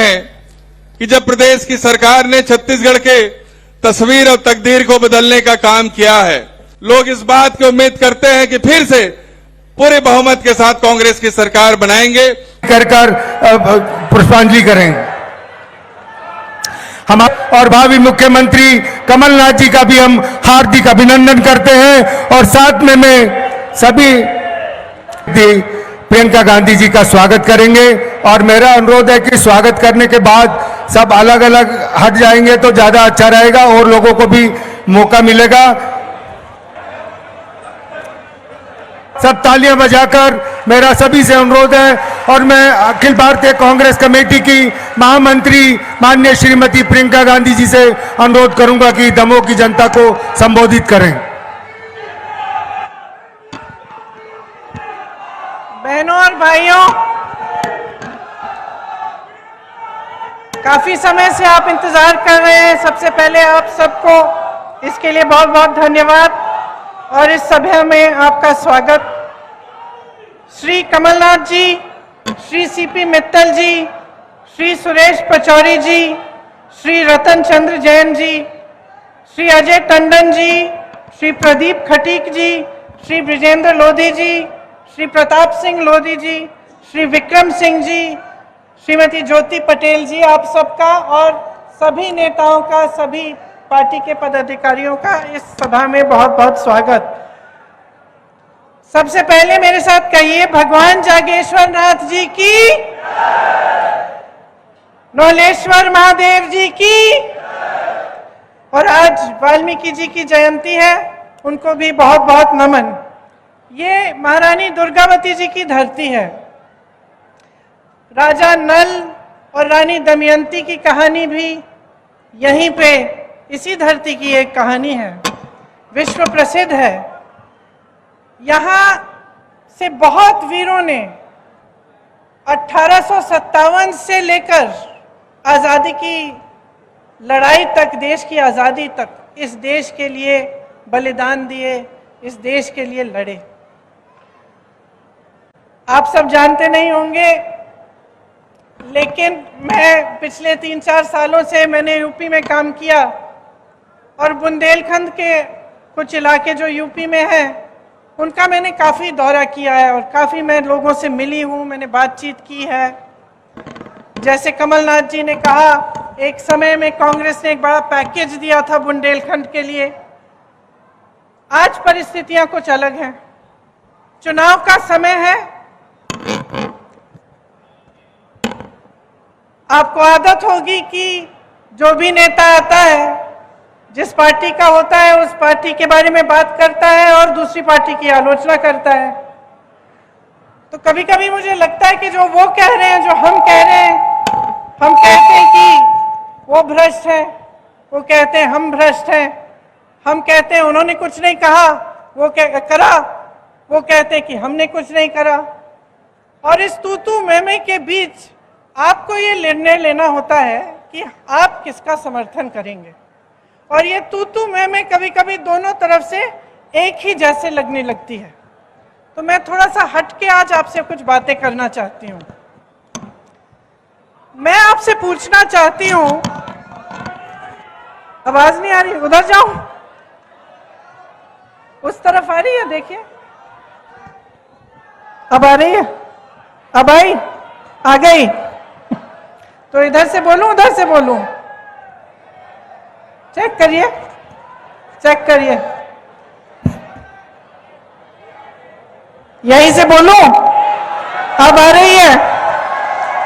हैं कि जब प्रदेश की सरकार ने छत्तीसगढ़ के तस्वीर और तकदीर को बदलने का काम किया है, लोग इस बात की उम्मीद करते हैं कि फिर से पूरे बहुमत के साथ कांग्रेस की सरकार बनाएंगे। कर पुष्पांजलि करें। हम और भावी मुख्यमंत्री कमलनाथ जी का भी हम हार्दिक अभिनंदन करते हैं और साथ में मैं सभी प्रियंका गांधी जी का स्वागत करेंगे। और मेरा अनुरोध है कि स्वागत करने के बाद सब अलग अलग हट जाएंगे तो ज्यादा अच्छा रहेगा और लोगों को भी मौका मिलेगा। सब तालियां बजाकर मेरा सभी से अनुरोध है। और मैं अखिल भारतीय कांग्रेस कमेटी की महामंत्री माननीय श्रीमती प्रियंका गांधी जी से अनुरोध करूंगा कि दमोह की जनता को संबोधित करें। बहनों और भाइयों, काफी समय से आप इंतजार कर रहे हैं। सबसे पहले आप सबको इसके लिए बहुत बहुत धन्यवाद और इस सभा में आपका स्वागत। श्री कमलनाथ जी, श्री सीपी मित्तल जी, श्री सुरेश पचौरी जी, श्री रतन चंद्र जैन जी, श्री अजय टंडन जी, श्री प्रदीप खटीक जी, श्री ब्रिजेंद्र लोधी जी, श्री प्रताप सिंह लोधी जी, श्री विक्रम सिंह जी, श्रीमती ज्योति पटेल जी, आप सबका और सभी नेताओं का, सभी पार्टी के पदाधिकारियों का इस सभा में बहुत बहुत स्वागत। सबसे पहले मेरे साथ कहिए, भगवान जागेश्वर नाथ जी की, नौलेश्वर महादेव जी की। और आज वाल्मीकि जी की जयंती है, उनको भी बहुत बहुत नमन। ये महारानी दुर्गावती जी की धरती है। राजा नल और रानी दमयंती की कहानी भी यहीं पे, इसी धरती की एक कहानी है, विश्व प्रसिद्ध है। यहाँ से बहुत वीरों ने 1857 से लेकर आज़ादी की लड़ाई तक, देश की आज़ादी तक, इस देश के लिए बलिदान दिए, इस देश के लिए लड़े। आप सब जानते नहीं होंगे, लेकिन मैं पिछले 3-4 सालों से मैंने यूपी में काम किया और बुंदेलखंड के कुछ इलाके जो यूपी में हैं, उनका मैंने काफ़ी दौरा किया है और काफ़ी मैं लोगों से मिली हूँ, मैंने बातचीत की है। जैसे कमलनाथ जी ने कहा, एक समय में कांग्रेस ने एक बड़ा पैकेज दिया था बुंदेलखंड के लिए। आज परिस्थितियां कुछ अलग हैं, चुनाव का समय है। आपको आदत होगी कि जो भी नेता आता है, जिस पार्टी का होता है, उस पार्टी के बारे में बात करता है और दूसरी पार्टी की आलोचना करता है। तो कभी कभी मुझे लगता है कि जो वो कह रहे हैं, जो हम कह रहे हैं, हम कहते हैं कि वो भ्रष्ट है, वो कहते हैं हम भ्रष्ट हैं, हम कहते हैं उन्होंने कुछ नहीं कहा, वो करा, वो कहते हैं कि हमने कुछ नहीं करा। और इस तू मैं के बीच आपको ये निर्णय लेना होता है कि आप किसका समर्थन करेंगे। और ये तू मैं कभी कभी दोनों तरफ से एक ही जैसे लगने लगती है। तो मैं थोड़ा सा हट के आज आपसे कुछ बातें करना चाहती हूँ। मैं आपसे पूछना चाहती हूँ, आवाज नहीं आ रही, उधर जाऊं, उस तरफ आ रही है, देखिए अब आ रही है, अब आई, आ गई। तो इधर से बोलूं, उधर से बोलूं, चेक करिए, चेक करिए, यहीं से बोलूं, अब आ रही है,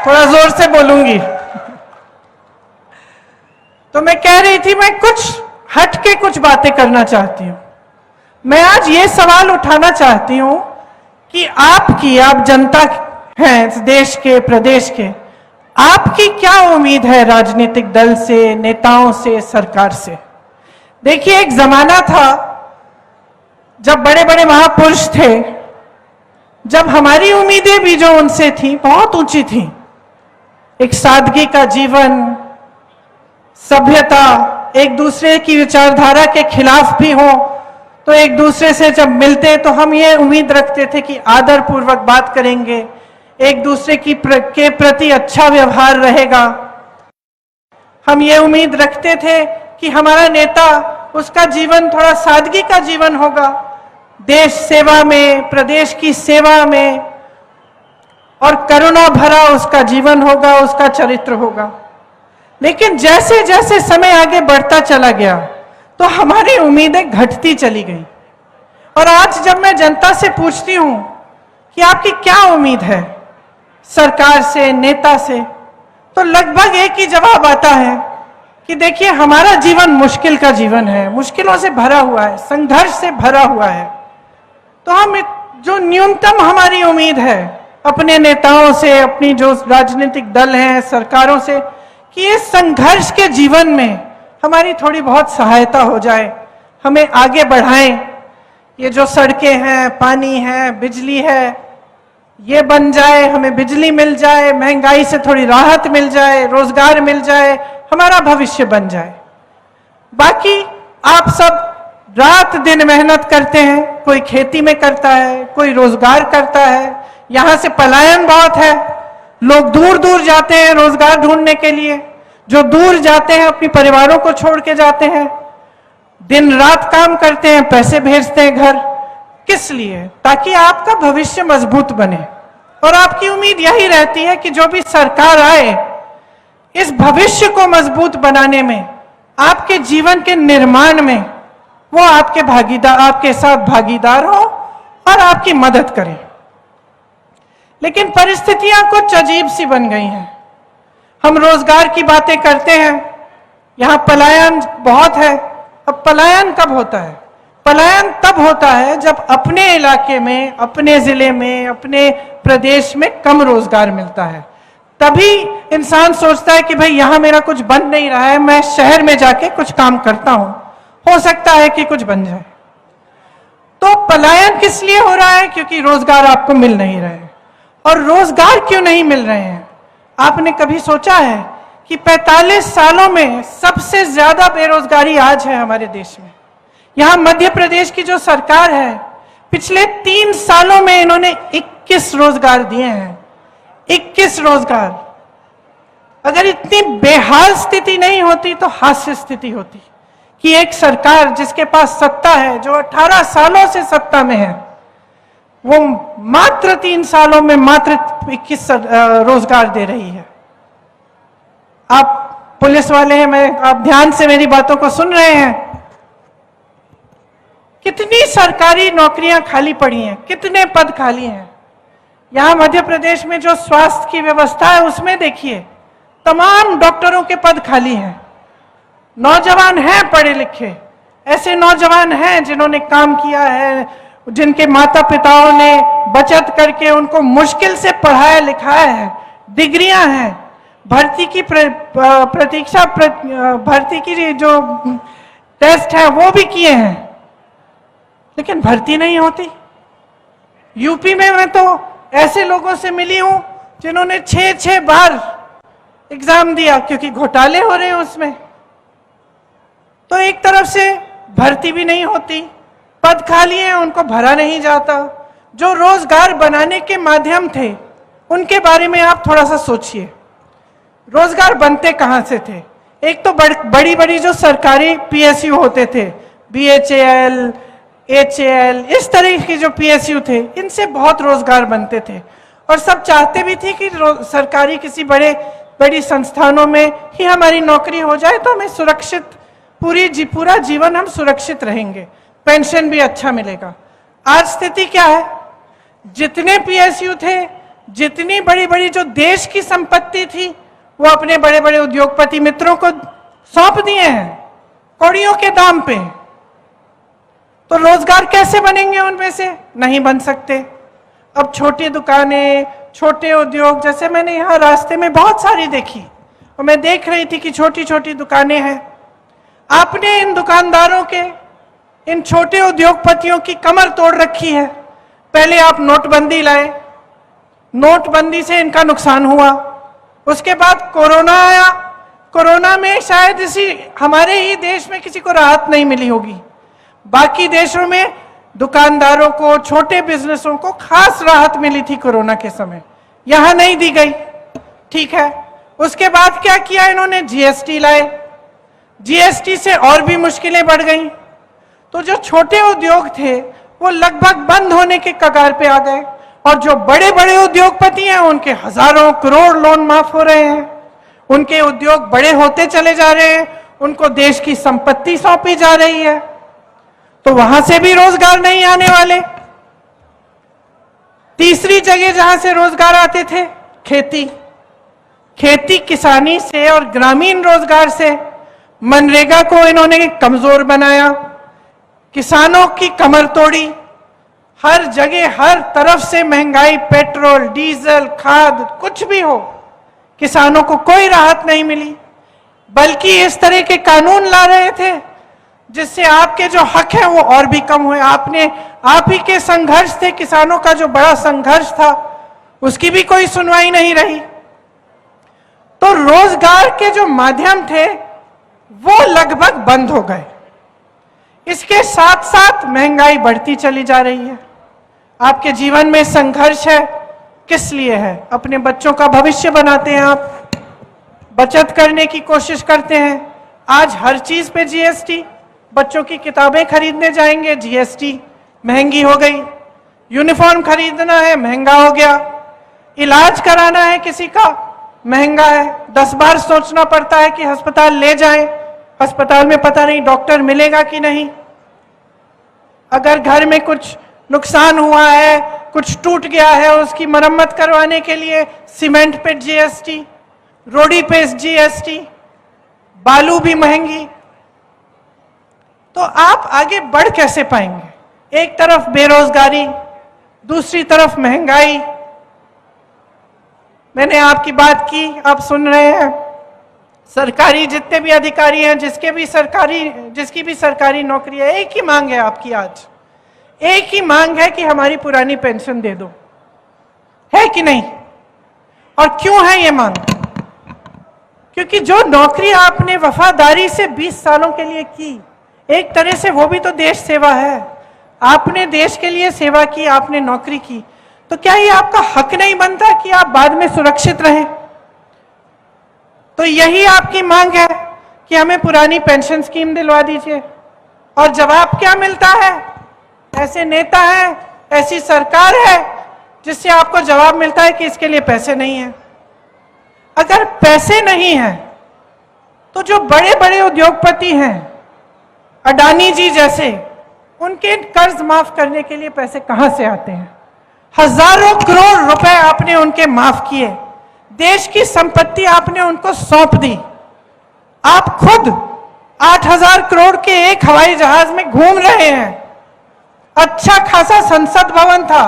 थोड़ा जोर से बोलूंगी। तो मैं कह रही थी, मैं कुछ हट के कुछ बातें करना चाहती हूं। मैं आज ये सवाल उठाना चाहती हूं कि आप जनता हैं इस देश के, प्रदेश के, आपकी क्या उम्मीद है राजनीतिक दल से, नेताओं से, सरकार से। देखिए, एक जमाना था जब बड़े बड़े महापुरुष थे, जब हमारी उम्मीदें भी जो उनसे थी बहुत ऊंची थी। एक सादगी का जीवन, सभ्यता, एक दूसरे की विचारधारा के खिलाफ भी हो तो एक दूसरे से जब मिलते तो हम ये उम्मीद रखते थे कि आदर पूर्वक बात करेंगे, एक दूसरे के प्रति अच्छा व्यवहार रहेगा। हम ये उम्मीद रखते थे कि हमारा नेता, उसका जीवन थोड़ा सादगी का जीवन होगा, देश सेवा में, प्रदेश की सेवा में, और करुणा भरा उसका जीवन होगा, उसका चरित्र होगा। लेकिन जैसे जैसे समय आगे बढ़ता चला गया तो हमारी उम्मीदें घटती चली गई। और आज जब मैं जनता से पूछती हूं कि आपकी क्या उम्मीद है सरकार से, नेता से, तो लगभग एक ही जवाब आता है कि देखिए, हमारा जीवन मुश्किल का जीवन है, मुश्किलों से भरा हुआ है, संघर्ष से भरा हुआ है। तो हम जो न्यूनतम हमारी उम्मीद है अपने नेताओं से, अपनी जो राजनीतिक दल हैं, सरकारों से, कि इस संघर्ष के जीवन में हमारी थोड़ी बहुत सहायता हो जाए, हमें आगे बढ़ाएं। ये जो सड़कें हैं, पानी है, बिजली है, ये बन जाए, हमें बिजली मिल जाए, महंगाई से थोड़ी राहत मिल जाए, रोजगार मिल जाए, हमारा भविष्य बन जाए। बाकी आप सब रात दिन मेहनत करते हैं, कोई खेती में करता है, कोई रोजगार करता है। यहां से पलायन बहुत है, लोग दूर दूर जाते हैं रोजगार ढूंढने के लिए। जो दूर जाते हैं अपने परिवारों को छोड़ के जाते हैं, दिन रात काम करते हैं, पैसे भेजते हैं घर। किस लिए? ताकि आपका भविष्य मजबूत बने। और आपकी उम्मीद यही रहती है कि जो भी सरकार आए, इस भविष्य को मजबूत बनाने में, आपके जीवन के निर्माण में वो आपके साथ भागीदार हो और आपकी मदद करे। लेकिन परिस्थितियां कुछ अजीब सी बन गई हैं। हम रोजगार की बातें करते हैं, यहां पलायन बहुत है। अब पलायन कब होता है? पलायन तब होता है जब अपने इलाके में, अपने जिले में, अपने प्रदेश में कम रोजगार मिलता है। तभी इंसान सोचता है कि भाई यहां मेरा कुछ बन नहीं रहा है, मैं शहर में जाके कुछ काम करता हूं, हो सकता है कि कुछ बन जाए। तो पलायन किस लिए हो रहा है? क्योंकि रोजगार आपको मिल नहीं रहे। और रोजगार क्यों नहीं मिल रहे हैं? आपने कभी सोचा है कि 45 सालों में सबसे ज्यादा बेरोजगारी आज है हमारे देश में। यहां मध्य प्रदेश की जो सरकार है, पिछले 3 सालों में इन्होंने 21 रोजगार दिए हैं। 21 रोजगार। अगर इतनी बेहाल स्थिति नहीं होती तो हास्य स्थिति होती कि एक सरकार जिसके पास सत्ता है, जो 18 सालों से सत्ता में है, वो मात्र 3 सालों में मात्र 21 रोजगार दे रही है। आप पुलिस वाले हैं, आप ध्यान से मेरी बातों को सुन रहे हैं। कितनी सरकारी नौकरियां खाली पड़ी हैं, कितने पद खाली हैं। यहां मध्य प्रदेश में जो स्वास्थ्य की व्यवस्था है, उसमें देखिए तमाम डॉक्टरों के पद खाली हैं। नौजवान हैं पढ़े लिखे, ऐसे नौजवान हैं जिन्होंने काम किया है, जिनके माता पिताओं ने बचत करके उनको मुश्किल से पढ़ाया लिखाया है, डिग्रियां हैं, भर्ती की प्रतीक्षा, भर्ती की जो टेस्ट है वो भी किए हैं, लेकिन भर्ती नहीं होती। यूपी में मैं तो ऐसे लोगों से मिली हूं जिन्होंने 6 बार एग्जाम दिया क्योंकि घोटाले हो रहे हैं उसमें। तो एक तरफ से भर्ती भी नहीं होती, पद खाली हैं, उनको भरा नहीं जाता। जो रोजगार बनाने के माध्यम थे उनके बारे में आप थोड़ा सा सोचिए। रोजगार बनते कहां से थे? एक तो बड़ी बड़ी जो सरकारी पीएसयू होते थे, बीएचईएल, एचएएल, इस तरह के जो पीएसयू थे, इनसे बहुत रोजगार बनते थे। और सब चाहते भी थे कि सरकारी किसी बड़ी संस्थानों में ही हमारी नौकरी हो जाए तो हमें सुरक्षित, पूरा जीवन हम सुरक्षित रहेंगे, पेंशन भी अच्छा मिलेगा। आज स्थिति क्या है? जितने पीएसयू थे, जितनी बड़ी बड़ी जो देश की संपत्ति थी, वो अपने बड़े बड़े उद्योगपति मित्रों को सौंप दिए हैं कौड़ियों के दाम पे। तो रोजगार कैसे बनेंगे उनमें से? नहीं बन सकते। अब छोटी दुकानें, छोटे उद्योग, जैसे मैंने यहाँ रास्ते में बहुत सारी देखी और मैं देख रही थी कि छोटी छोटी दुकानें हैं। आपने इन दुकानदारों के, इन छोटे उद्योगपतियों की कमर तोड़ रखी है। पहले आप नोटबंदी लाए, नोटबंदी से इनका नुकसान हुआ। उसके बाद कोरोना आया, कोरोना में शायद हमारे ही देश में किसी को राहत नहीं मिली होगी। बाकी देशों में दुकानदारों को, छोटे बिजनेसों को खास राहत मिली थी कोरोना के समय, यहां नहीं दी गई। ठीक है, उसके बाद क्या किया इन्होंने, जीएसटी लाए। जीएसटी से और भी मुश्किलें बढ़ गई। तो जो छोटे उद्योग थे वो लगभग बंद होने के कगार पे आ गए, और जो बड़े बड़े उद्योगपति हैं उनके हजारों करोड़ लोन माफ हो रहे हैं। उनके उद्योग बड़े होते चले जा रहे हैं, उनको देश की संपत्ति सौंपी जा रही है, तो वहां से भी रोजगार नहीं आने वाले। तीसरी जगह जहां से रोजगार आते थे, खेती। खेती किसानी से और ग्रामीण रोजगार से मनरेगा को इन्होंने कमजोर बनाया, किसानों की कमर तोड़ी। हर जगह हर तरफ से महंगाई, पेट्रोल, डीजल, खाद, कुछ भी हो, किसानों को कोई राहत नहीं मिली, बल्कि इस तरह के कानून ला रहे थे जिससे आपके जो हक है वो और भी कम हुए। आप ही के संघर्ष थे, किसानों का जो बड़ा संघर्ष था उसकी भी कोई सुनवाई नहीं रही। तो रोजगार के जो माध्यम थे वो लगभग बंद हो गए। इसके साथ साथ महंगाई बढ़ती चली जा रही है। आपके जीवन में संघर्ष है, किस लिए है? अपने बच्चों का भविष्य बनाते हैं, आप बचत करने की कोशिश करते हैं। आज हर चीज पे जीएसटी, बच्चों की किताबें खरीदने जाएंगे, जीएसटी महंगी हो गई। यूनिफॉर्म खरीदना है, महंगा हो गया। इलाज कराना है किसी का, महंगा है। 10 बार सोचना पड़ता है कि अस्पताल ले जाएं, अस्पताल में पता नहीं डॉक्टर मिलेगा कि नहीं। अगर घर में कुछ नुकसान हुआ है, कुछ टूट गया है, उसकी मरम्मत करवाने के लिए सीमेंट पे जीएसटी, रोड़ी पे जीएसटी, बालू भी महंगी। तो आप आगे बढ़ कैसे पाएंगे? एक तरफ बेरोजगारी, दूसरी तरफ महंगाई। मैंने आपकी बात की, आप सुन रहे हैं। सरकारी जितने भी अधिकारी हैं, जिसकी भी सरकारी नौकरी है, एक ही मांग है आपकी आज, एक ही मांग है कि हमारी पुरानी पेंशन दे दो, है कि नहीं? और क्यों है ये मांग? क्योंकि जो नौकरी आपने वफादारी से 20 सालों के लिए की, एक तरह से वो भी तो देश सेवा है। आपने देश के लिए सेवा की, आपने नौकरी की, तो क्या ये आपका हक नहीं बनता कि आप बाद में सुरक्षित रहें? तो यही आपकी मांग है कि हमें पुरानी पेंशन स्कीम दिलवा दीजिए। और जवाब क्या मिलता है? ऐसे नेता है, ऐसी सरकार है जिससे आपको जवाब मिलता है कि इसके लिए पैसे नहीं है। अगर पैसे नहीं हैं तो जो बड़े बड़े उद्योगपति हैं, अडानी जी जैसे, उनके कर्ज माफ करने के लिए पैसे कहां से आते हैं? हजारों करोड़ रुपए आपने उनके माफ किए, देश की संपत्ति आपने उनको सौंप दी। आप खुद 8,000 करोड़ के एक हवाई जहाज में घूम रहे हैं। अच्छा खासा संसद भवन था,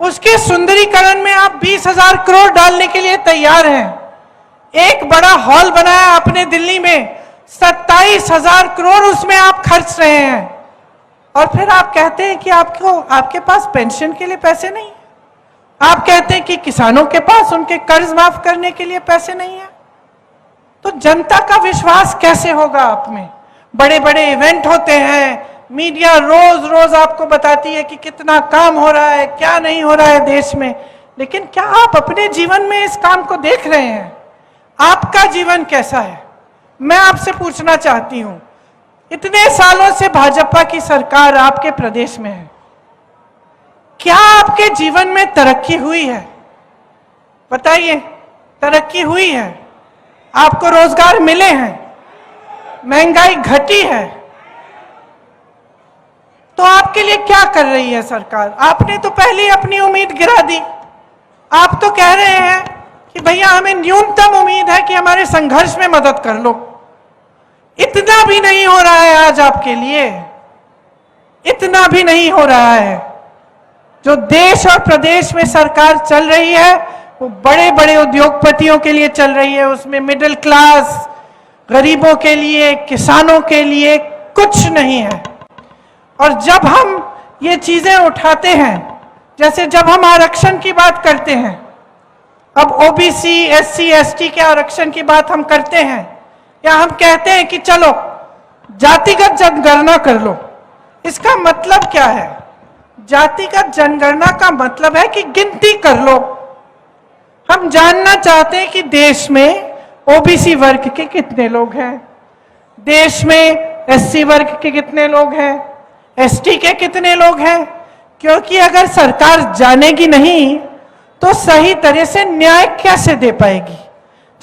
उसके सुंदरीकरण में आप 20,000 करोड़ डालने के लिए तैयार हैं। एक बड़ा हॉल बनाया आपने दिल्ली में, 27,000 करोड़ उसमें आप खर्च रहे हैं, और फिर आप कहते हैं कि आपके पास पेंशन के लिए पैसे नहीं है। आप कहते हैं कि किसानों के पास उनके कर्ज माफ करने के लिए पैसे नहीं है। तो जनता का विश्वास कैसे होगा आप में? बड़े बड़े इवेंट होते हैं, मीडिया रोज रोज आपको बताती है कि कितना काम हो रहा है, क्या नहीं हो रहा है देश में, लेकिन क्या आप अपने जीवन में इस काम को देख रहे हैं? आपका जीवन कैसा है? मैं आपसे पूछना चाहती हूं, इतने सालों से भाजपा की सरकार आपके प्रदेश में है, क्या आपके जीवन में तरक्की हुई है? बताइए, तरक्की हुई है? आपको रोजगार मिले हैं? महंगाई घटी है? तो आपके लिए क्या कर रही है सरकार? आपने तो पहले अपनी उम्मीद गिरा दी। आप तो कह रहे हैं कि भैया हमें न्यूनतम उम्मीद है कि हमारे संघर्ष में मदद कर लो। इतना भी नहीं हो रहा है आज आपके लिए, इतना भी नहीं हो रहा है। जो देश और प्रदेश में सरकार चल रही है वो बड़े बड़े उद्योगपतियों के लिए चल रही है, उसमें मिडिल क्लास, गरीबों के लिए, किसानों के लिए कुछ नहीं है। और जब हम ये चीजें उठाते हैं, जैसे जब हम आरक्षण की बात करते हैं, अब ओबीसी, एससी, एसटी के आरक्षण की बात हम करते हैं, या हम कहते हैं कि चलो जातिगत जनगणना कर लो, इसका मतलब क्या है? जातिगत जनगणना का मतलब है कि गिनती कर लो। हम जानना चाहते हैं कि देश में ओबीसी वर्ग के कितने लोग हैं, देश में एससी वर्ग के कितने लोग हैं, एसटी के कितने लोग हैं। क्योंकि अगर सरकार जानेगी नहीं तो सही तरह से न्याय कैसे दे पाएगी।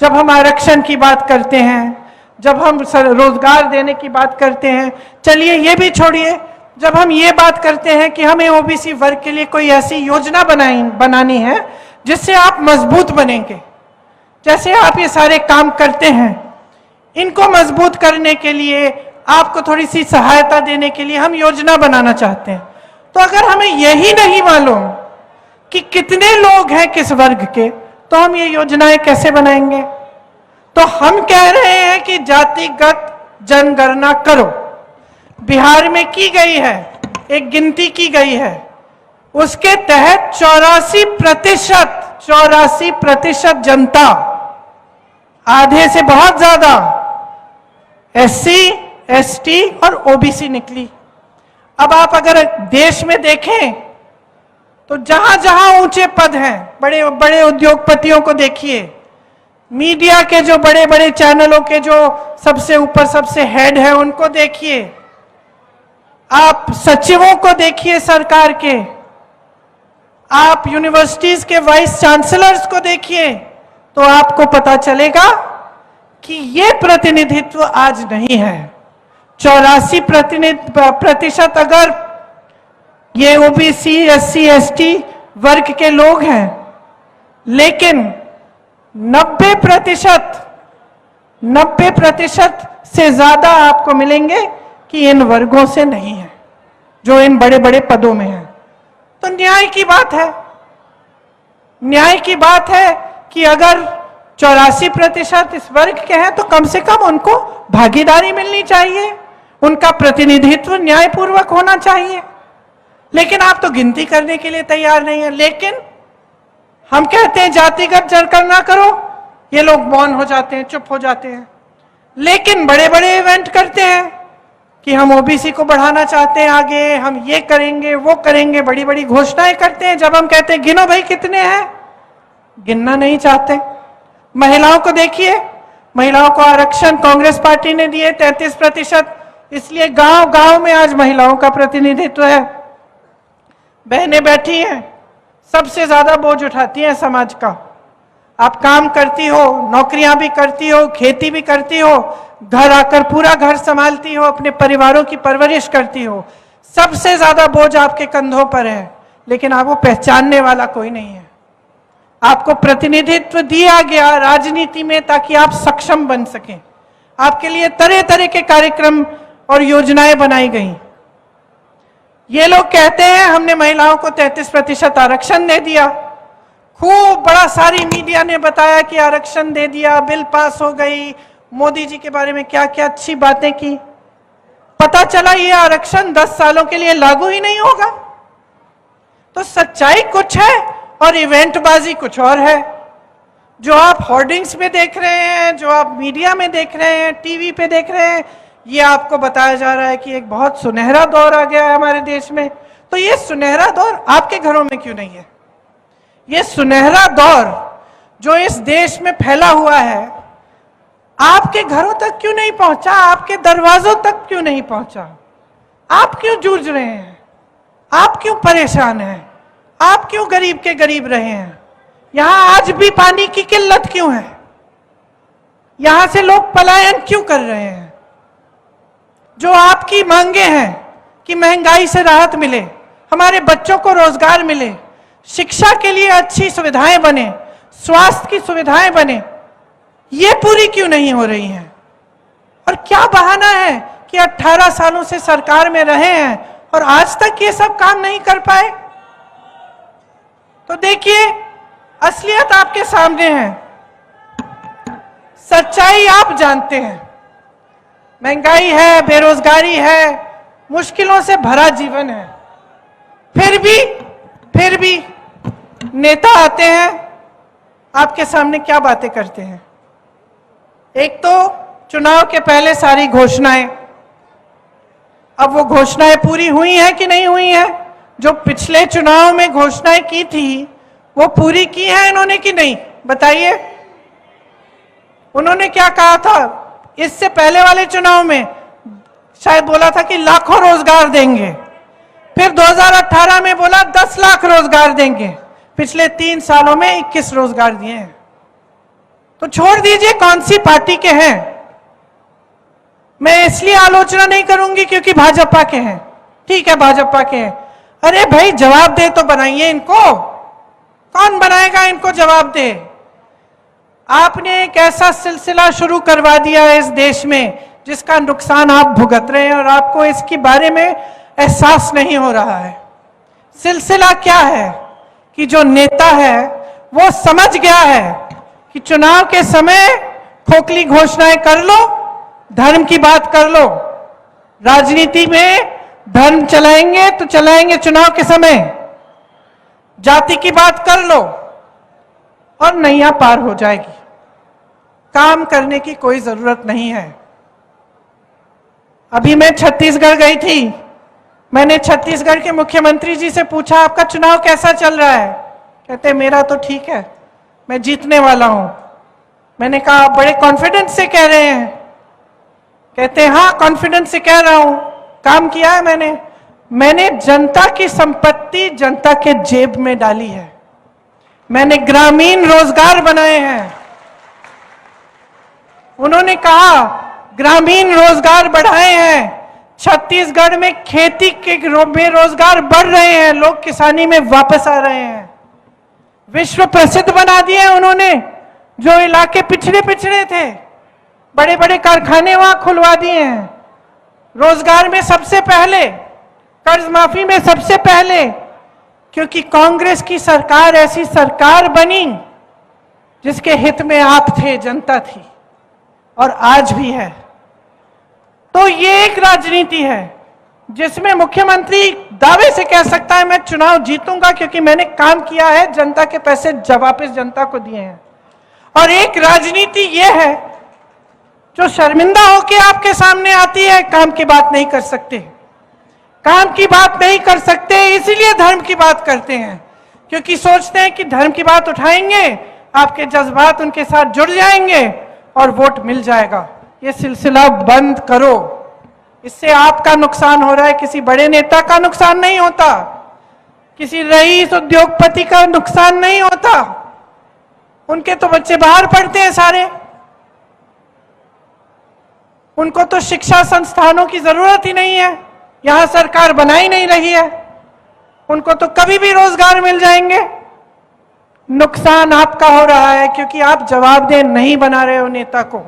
जब हम आरक्षण की बात करते हैं, जब हम रोजगार देने की बात करते हैं, चलिए ये भी छोड़िए, जब हम ये बात करते हैं कि हमें ओबीसी वर्ग के लिए कोई ऐसी योजना बनानी है जिससे आप मजबूत बनेंगे, जैसे आप ये सारे काम करते हैं, इनको मजबूत करने के लिए आपको थोड़ी सी सहायता देने के लिए हम योजना बनाना चाहते हैं। तो अगर हमें यही नहीं मालूम कि कितने लोग हैं किस वर्ग के, तो हम ये योजनाएं कैसे बनाएंगे। तो हम कह रहे हैं कि जातिगत जनगणना करो। बिहार में की गई है, एक गिनती की गई है, उसके तहत 84% जनता, आधे से बहुत ज्यादा एससी, एसटी और ओबीसी निकली। अब आप अगर देश में देखें तो जहां जहां ऊंचे पद हैं, बड़े बड़े उद्योगपतियों को देखिए, मीडिया के जो बड़े बड़े चैनलों के जो सबसे ऊपर सबसे हेड है उनको देखिए, आप सचिवों को देखिए सरकार के, आप यूनिवर्सिटीज के वाइस चांसलर्स को देखिए, तो आपको पता चलेगा कि ये प्रतिनिधित्व आज नहीं है। 84% अगर ये ओबीसी, एससी, एसटी वर्ग के लोग हैं, लेकिन 90% से ज्यादा आपको मिलेंगे कि इन वर्गों से नहीं है, जो इन बड़े बड़े पदों में हैं। तो न्याय की बात है, न्याय की बात है कि अगर 84% इस वर्ग के हैं तो कम से कम उनको भागीदारी मिलनी चाहिए, उनका प्रतिनिधित्व न्यायपूर्वक होना चाहिए। लेकिन आप तो गिनती करने के लिए तैयार नहीं है। लेकिन हम कहते हैं जातिगत जनगणना करो, ये लोग मौन हो जाते हैं, चुप हो जाते हैं। लेकिन बड़े बड़े इवेंट करते हैं कि हम ओबीसी को बढ़ाना चाहते हैं आगे, हम ये करेंगे वो करेंगे, बड़ी बड़ी घोषणाएं करते हैं। जब हम कहते हैं गिनो भाई कितने हैं, गिनना नहीं चाहते। महिलाओं को देखिए, महिलाओं को आरक्षण कांग्रेस पार्टी ने दिए 33%, इसलिए गांव गांव में आज महिलाओं का प्रतिनिधित्व है। बहनें बैठी हैं, सबसे ज्यादा बोझ उठाती हैं समाज का। आप काम करती हो, नौकरियां भी करती हो, खेती भी करती हो, घर आकर पूरा घर संभालती हो, अपने परिवारों की परवरिश करती हो, सबसे ज्यादा बोझ आपके कंधों पर है। लेकिन आपको पहचानने वाला कोई नहीं है। आपको प्रतिनिधित्व दिया गया राजनीति में ताकि आप सक्षम बन सकें। आपके लिए तरह तरह के कार्यक्रम और योजनाएं बनाई गई। ये लोग कहते हैं हमने महिलाओं को 33% आरक्षण दे दिया, खूब बड़ा सारी मीडिया ने बताया कि आरक्षण दे दिया, बिल पास हो गई, मोदी जी के बारे में क्या क्या अच्छी बातें की। पता चला ये आरक्षण 10 सालों के लिए लागू ही नहीं होगा। तो सच्चाई कुछ है और इवेंटबाजी कुछ और है। जो आप होर्डिंग्स में देख रहे हैं, जो आप मीडिया में देख रहे हैं, टीवी पे देख रहे हैं, ये आपको बताया जा रहा है कि एक बहुत सुनहरा दौर आ गया है हमारे देश में। तो ये सुनहरा दौर आपके घरों में क्यों नहीं है? ये सुनहरा दौर जो इस देश में फैला हुआ है आपके घरों तक क्यों नहीं पहुंचा? आपके दरवाजों तक क्यों नहीं पहुंचा? आप क्यों जूझ रहे हैं? आप क्यों परेशान हैं? आप क्यों गरीब के गरीब रहे हैं? यहां आज भी पानी की किल्लत क्यों है? यहां से लोग पलायन क्यों कर रहे हैं? जो आपकी मांगे हैं कि महंगाई से राहत मिले, हमारे बच्चों को रोजगार मिले, शिक्षा के लिए अच्छी सुविधाएं बने, स्वास्थ्य की सुविधाएं बने, ये पूरी क्यों नहीं हो रही हैं? और क्या बहाना है कि 18 सालों से सरकार में रहे हैं और आज तक ये सब काम नहीं कर पाए? तो देखिए, असलियत आपके सामने है, सच्चाई आप जानते हैं। महंगाई है, बेरोजगारी है, मुश्किलों से भरा जीवन है। फिर भी नेता आते हैं, आपके सामने क्या बातें करते हैं? एक तो चुनाव के पहले सारी घोषणाएं, अब वो घोषणाएं पूरी हुई हैं कि नहीं हुई हैं? जो पिछले चुनाव में घोषणाएं की थी वो पूरी की हैं इन्होंने कि नहीं? बताइए, उन्होंने क्या कहा था? इससे पहले वाले चुनाव में शायद बोला था कि लाखों रोजगार देंगे, फिर 2018 में बोला 10 लाख रोजगार देंगे, पिछले 3 सालों में 21 रोजगार दिए हैं। तो छोड़ दीजिए कौन सी पार्टी के हैं, मैं इसलिए आलोचना नहीं करूंगी क्योंकि भाजपा के हैं, ठीक है भाजपा के हैं। अरे भाई जवाब दे तो बनाइए इनको, कौन बनाएगा इनको जवाब दे? आपने एक ऐसा सिलसिला शुरू करवा दिया है इस देश में जिसका नुकसान आप भुगत रहे हैं और आपको इसके बारे में एहसास नहीं हो रहा है। सिलसिला क्या है कि जो नेता है वो समझ गया है कि चुनाव के समय खोखली घोषणाएं कर लो, धर्म की बात कर लो, राजनीति में धर्म चलाएंगे तो चलाएंगे चुनाव के समय, जाति की बात कर लो और नैया पार हो जाएगी, काम करने की कोई जरूरत नहीं है। अभी मैं छत्तीसगढ़ गई थी, मैंने छत्तीसगढ़ के मुख्यमंत्री जी से पूछा आपका चुनाव कैसा चल रहा है? कहते मेरा तो ठीक है, मैं जीतने वाला हूं। मैंने कहा आप बड़े कॉन्फिडेंस से कह रहे हैं? कहते हाँ कॉन्फिडेंस से कह रहा हूं, काम किया है मैंने जनता की संपत्ति जनता के जेब में डाली है, मैंने ग्रामीण रोजगार बनाए हैं। उन्होंने कहा ग्रामीण रोजगार बढ़ाए हैं, छत्तीसगढ़ में खेती के में रोजगार बढ़ रहे हैं, लोग किसानी में वापस आ रहे हैं, विश्व प्रसिद्ध बना दिए उन्होंने। जो इलाके पिछड़े थे, बड़े बड़े कारखाने वहां खुलवा दिए हैं, रोजगार में सबसे पहले, कर्ज माफी में सबसे पहले, क्योंकि कांग्रेस की सरकार ऐसी सरकार बनी जिसके हित में आप थे, जनता थी और आज भी है। तो ये एक राजनीति है जिसमें मुख्यमंत्री दावे से कह सकता है मैं चुनाव जीतूंगा क्योंकि मैंने काम किया है, जनता के पैसे वापस जनता को दिए हैं। और एक राजनीति ये है जो शर्मिंदा होकर आपके सामने आती है, काम की बात नहीं कर सकते, काम की बात नहीं कर सकते, इसीलिए धर्म की बात करते हैं, क्योंकि सोचते हैं कि धर्म की बात उठाएंगे, आपके जज्बात उनके साथ जुड़ जाएंगे और वोट मिल जाएगा। ये सिलसिला बंद करो, इससे आपका नुकसान हो रहा है, किसी बड़े नेता का नुकसान नहीं होता, किसी रईस उद्योगपति का नुकसान नहीं होता, उनके तो बच्चे बाहर पढ़ते हैं सारे, उनको तो शिक्षा संस्थानों की जरूरत ही नहीं है, यहां सरकार बना ही नहीं रही है, उनको तो कभी भी रोजगार मिल जाएंगे। नुकसान आपका हो रहा है क्योंकि आप जवाबदेह नहीं बना रहे हो नेता को।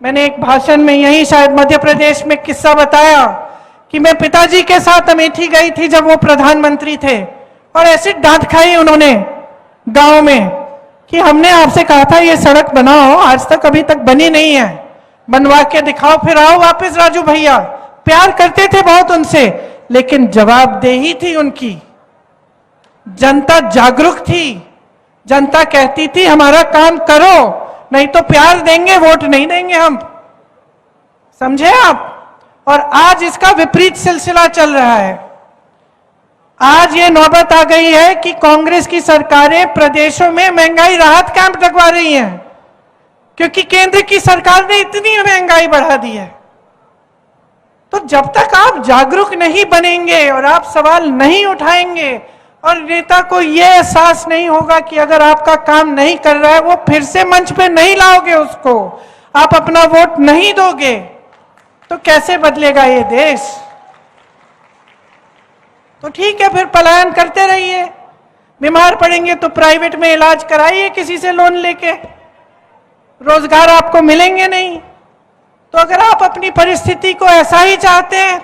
मैंने एक भाषण में यही शायद मध्य प्रदेश में किस्सा बताया कि मैं पिताजी के साथ अमेठी गई थी जब वो प्रधानमंत्री थे, और ऐसी डांट खाई उन्होंने गांव में कि हमने आपसे कहा था ये सड़क बनाओ, आज तक अभी तक बनी नहीं है, बनवा के दिखाओ फिर आओ वापस राजू भैया। प्यार करते थे बहुत उनसे, लेकिन जवाबदेही थी उनकी, जनता जागरूक थी, जनता कहती थी हमारा काम करो, नहीं तो प्यार देंगे वोट नहीं देंगे हम, समझे आप? और आज इसका विपरीत सिलसिला चल रहा है। आज ये नौबत आ गई है कि कांग्रेस की सरकारें प्रदेशों में महंगाई राहत कैंप लगवा रही हैं क्योंकि केंद्र की सरकार ने इतनी महंगाई बढ़ा दी है। तो जब तक आप जागरूक नहीं बनेंगे और आप सवाल नहीं उठाएंगे और नेता को यह एहसास नहीं होगा कि अगर आपका काम नहीं कर रहा है वो फिर से मंच पे नहीं लाओगे उसको, आप अपना वोट नहीं दोगे, तो कैसे बदलेगा ये देश? तो ठीक है फिर पलायन करते रहिए, बीमार पड़ेंगे तो प्राइवेट में इलाज कराइए किसी से लोन लेके, रोजगार आपको मिलेंगे नहीं। तो अगर आप अपनी परिस्थिति को ऐसा ही चाहते हैं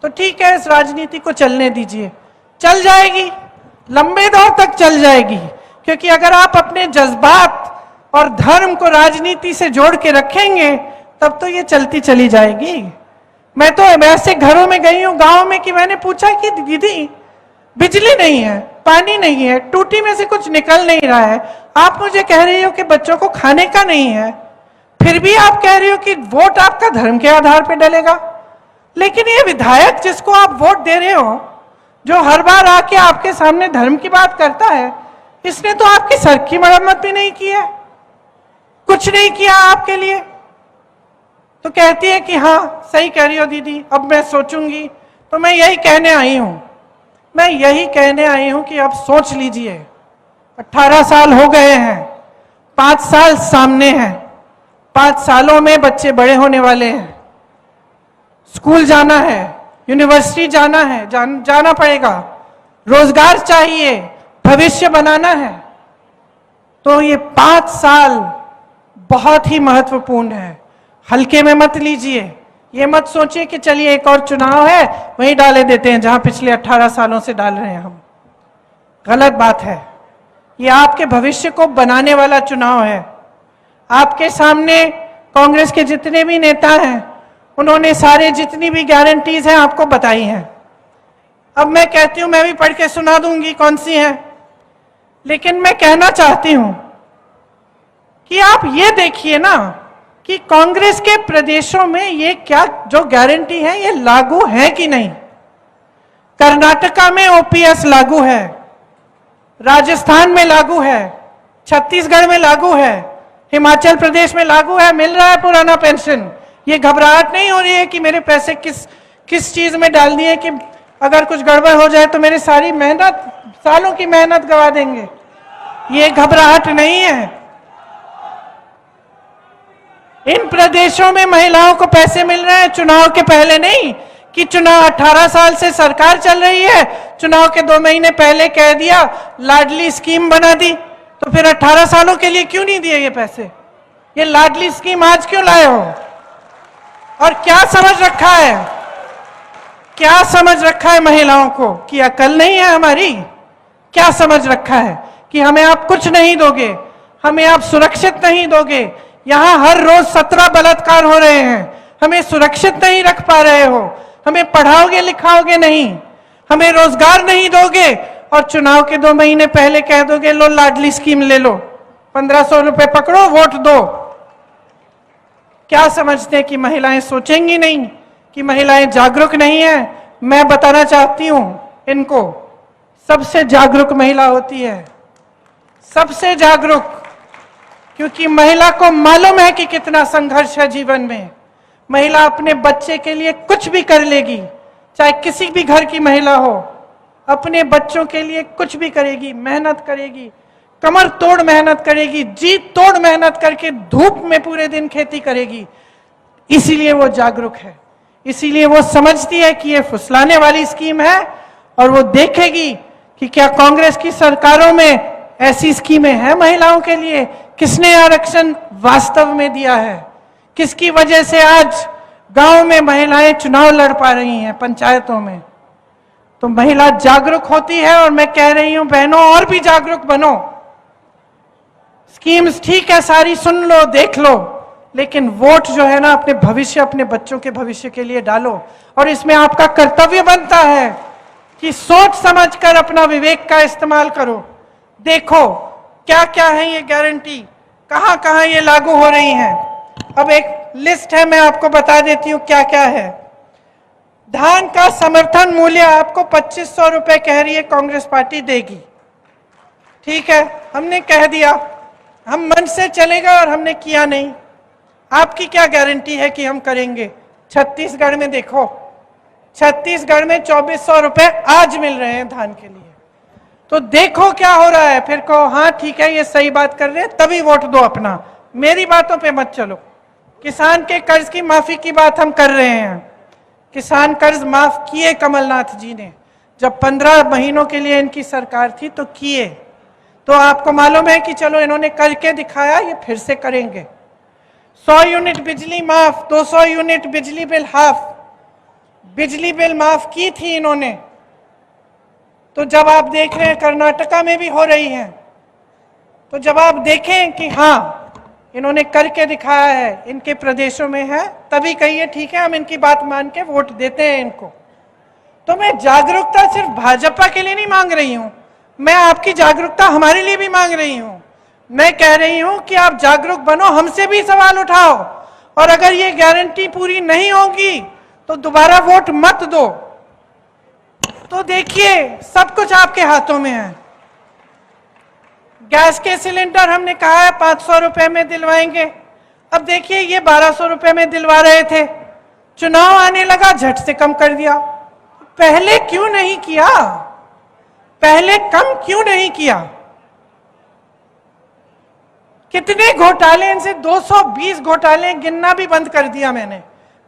तो ठीक है, इस राजनीति को चलने दीजिए, चल जाएगी, लंबे दौर तक चल जाएगी, क्योंकि अगर आप अपने जज्बात और धर्म को राजनीति से जोड़ के रखेंगे तब तो ये चलती चली जाएगी। मैं तो ऐसे घरों में गई हूं गांव में कि मैंने पूछा कि दीदी बिजली नहीं है, पानी नहीं है, टूटी में से कुछ निकल नहीं रहा है, आप मुझे कह रही हो कि बच्चों को खाने का नहीं है, फिर भी आप कह रही हो कि वोट आपका धर्म के आधार पर डलेगा। लेकिन ये विधायक जिसको आप वोट दे रहे हो, जो हर बार आके आपके सामने धर्म की बात करता है, इसने तो आपकी सड़क की मरम्मत भी नहीं की है, कुछ नहीं किया आपके लिए। तो कहती है कि हाँ सही कह रही हो दीदी, अब मैं सोचूंगी। तो मैं यही कहने आई हूं, मैं यही कहने आई हूं कि अब सोच लीजिए। 18 साल हो गए हैं, 5 साल सामने हैं, 5 सालों में बच्चे बड़े होने वाले हैं, स्कूल जाना है, यूनिवर्सिटी जाना है, जाना पड़ेगा, रोजगार चाहिए, भविष्य बनाना है। तो ये 5 साल बहुत ही महत्वपूर्ण है, हल्के में मत लीजिए। ये मत सोचिए कि चलिए एक और चुनाव है वहीं डाले देते हैं जहां पिछले 18 सालों से डाल रहे हैं हम। गलत बात है, ये आपके भविष्य को बनाने वाला चुनाव है। आपके सामने कांग्रेस के जितने भी नेता हैं उन्होंने सारे जितनी भी गारंटीज हैं आपको बताई हैं। अब मैं कहती हूं, मैं भी पढ़ के सुना दूंगी कौन सी है, लेकिन मैं कहना चाहती हूं कि आप ये देखिए ना कि कांग्रेस के प्रदेशों में ये क्या जो गारंटी है ये लागू है कि नहीं। कर्नाटका में ओपीएस लागू है, राजस्थान में लागू है, छत्तीसगढ़ में लागू है, हिमाचल प्रदेश में लागू है, मिल रहा है पुराना पेंशन। ये घबराहट नहीं हो रही है कि मेरे पैसे किस चीज में डाल दिए कि अगर कुछ गड़बड़ हो जाए तो मेरी सारी मेहनत, सालों की मेहनत गवा देंगे। ये घबराहट नहीं है। इन प्रदेशों में महिलाओं को पैसे मिल रहे हैं, चुनाव के पहले नहीं कि चुनाव 18 साल से सरकार चल रही है, चुनाव के 2 महीने पहले कह दिया, लाडली स्कीम बना दी। तो फिर 18 सालों के लिए क्यों नहीं दिए ये पैसे? ये लाडली स्कीम आज क्यों लाए हो? और क्या समझ रखा है, क्या समझ रखा है महिलाओं को कि अकल नहीं है हमारी? क्या समझ रखा है कि हमें आप कुछ नहीं दोगे, हमें आप सुरक्षित नहीं दोगे? यहां हर रोज 17 बलात्कार हो रहे हैं, हमें सुरक्षित नहीं रख पा रहे हो, हमें पढ़ाओगे लिखाओगे नहीं, हमें रोजगार नहीं दोगे, और चुनाव के 2 महीने पहले कह दोगे लो लाडली स्कीम ले लो, 1500 रुपए पकड़ो, वोट दो। क्या समझते हैं कि महिलाएं सोचेंगी नहीं, कि महिलाएं जागरूक नहीं है? मैं बताना चाहती हूं इनको, सबसे जागरूक महिला होती है, सबसे जागरूक, क्योंकि महिला को मालूम है कि कितना संघर्ष है जीवन में। महिला अपने बच्चे के लिए कुछ भी कर लेगी, चाहे किसी भी घर की महिला हो, अपने बच्चों के लिए कुछ भी करेगी, मेहनत करेगी, कमर तोड़ मेहनत करेगी, जी तोड़ मेहनत करके धूप में पूरे दिन खेती करेगी। इसीलिए वो जागरूक है, इसीलिए वो समझती है कि ये फुसलाने वाली स्कीम है, और वो देखेगी कि क्या कांग्रेस की सरकारों में ऐसी स्कीमें हैं महिलाओं के लिए, किसने आरक्षण वास्तव में दिया है, किसकी वजह से आज गांव में महिलाएं चुनाव लड़ पा रही हैं, पंचायतों में। तो महिला जागरूक होती है, और मैं कह रही हूं बहनों और भी जागरूक बनो। स्कीम्स ठीक है, सारी सुन लो, देख लो, लेकिन वोट जो है ना अपने भविष्य, अपने बच्चों के भविष्य के लिए डालो। और इसमें आपका कर्तव्य बनता है कि सोच समझकर अपना विवेक का इस्तेमाल करो। देखो क्या क्या है ये गारंटी, कहां कहां ये लागू हो रही हैं। अब एक लिस्ट है, मैं आपको बता देती हूं क्या क्या है। धान का समर्थन मूल्य आपको 2500 रुपए कह रही है कांग्रेस पार्टी देगी, ठीक है, हमने कह दिया, हम मन से चलेगा और हमने किया नहीं। आपकी क्या गारंटी है कि हम करेंगे? छत्तीसगढ़ में देखो, छत्तीसगढ़ में 2400 रुपए आज मिल रहे हैं धान के लिए। तो देखो क्या हो रहा है, फिर कहो हाँ ठीक है ये सही बात कर रहे हैं, तभी वोट दो अपना, मेरी बातों पे मत चलो। किसान के कर्ज की माफी की बात हम कर रहे हैं, किसान कर्ज माफ किए कमलनाथ जी ने, जब 15 महीनों के लिए इनकी सरकार थी तो किए। तो आपको मालूम है कि चलो इन्होंने करके दिखाया, ये फिर से करेंगे। 100 यूनिट बिजली माफ, 200 यूनिट बिजली बिल हाफ, बिजली बिल माफ की थी इन्होंने। तो जब आप देख रहे हैं कर्नाटका में भी हो रही है, तो जब आप देखें कि हाँ इन्होंने करके दिखाया है, इनके प्रदेशों में है, तभी कहिए ठीक है हम इनकी बात मान के वोट देते हैं इनको। तो मैं जागरूकता सिर्फ भाजपा के लिए नहीं मांग रही हूं, मैं आपकी जागरूकता हमारे लिए भी मांग रही हूं। मैं कह रही हूं कि आप जागरूक बनो, हमसे भी सवाल उठाओ, और अगर ये गारंटी पूरी नहीं होगी तो दोबारा वोट मत दो। तो देखिए सब कुछ आपके हाथों में है। गैस के सिलेंडर हमने कहा है 500 रुपए में दिलवाएंगे, अब देखिए ये 1200 रुपए में दिलवा रहे थे, चुनाव आने लगा झट से कम कर दिया। पहले क्यों नहीं किया? पहले कम क्यों नहीं किया? कितने घोटाले, इनसे 220 घोटाले गिनना भी बंद कर दिया मैंने।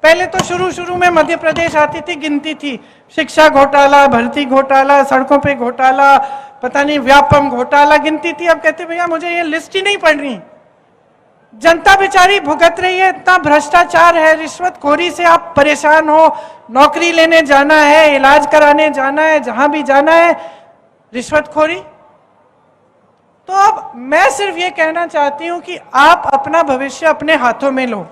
पहले तो शुरू में मध्य प्रदेश आती थी, गिनती थी, शिक्षा घोटाला, भर्ती घोटाला, सड़कों पे घोटाला, पता नहीं व्यापम घोटाला गिनती थी। अब कहते भैया मुझे ये लिस्ट ही नहीं पढ़ रही। जनता बेचारी भुगत रही है, इतना भ्रष्टाचार है, रिश्वतखोरी से आप परेशान हो, नौकरी लेने जाना है, इलाज कराने जाना है, जहां भी जाना है रिश्वतखोरी। तो अब मैं सिर्फ ये कहना चाहती हूं कि आप अपना भविष्य अपने हाथों में लो।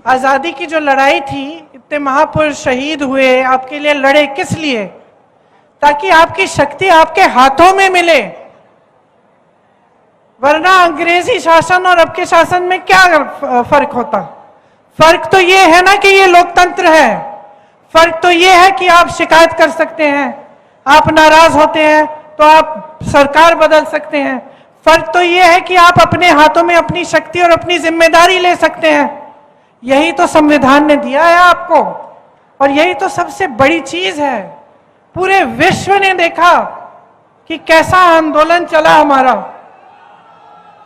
आजादी की जो लड़ाई थी, इतने महापुरुष शहीद हुए, आपके लिए लड़े, किस लिए? ताकि आपकी शक्ति आपके हाथों में मिले। वरना अंग्रेजी शासन और अब के शासन में क्या फर्क होता? फर्क तो ये है ना कि ये लोकतंत्र है। फर्क तो ये है कि आप शिकायत कर सकते हैं, आप नाराज होते हैं तो आप सरकार बदल सकते हैं। फर्क तो ये है कि आप अपने हाथों में अपनी शक्ति और अपनी जिम्मेदारी ले सकते हैं। यही तो संविधान ने दिया है आपको, और यही तो सबसे बड़ी चीज है। पूरे विश्व ने देखा कि कैसा आंदोलन चला हमारा,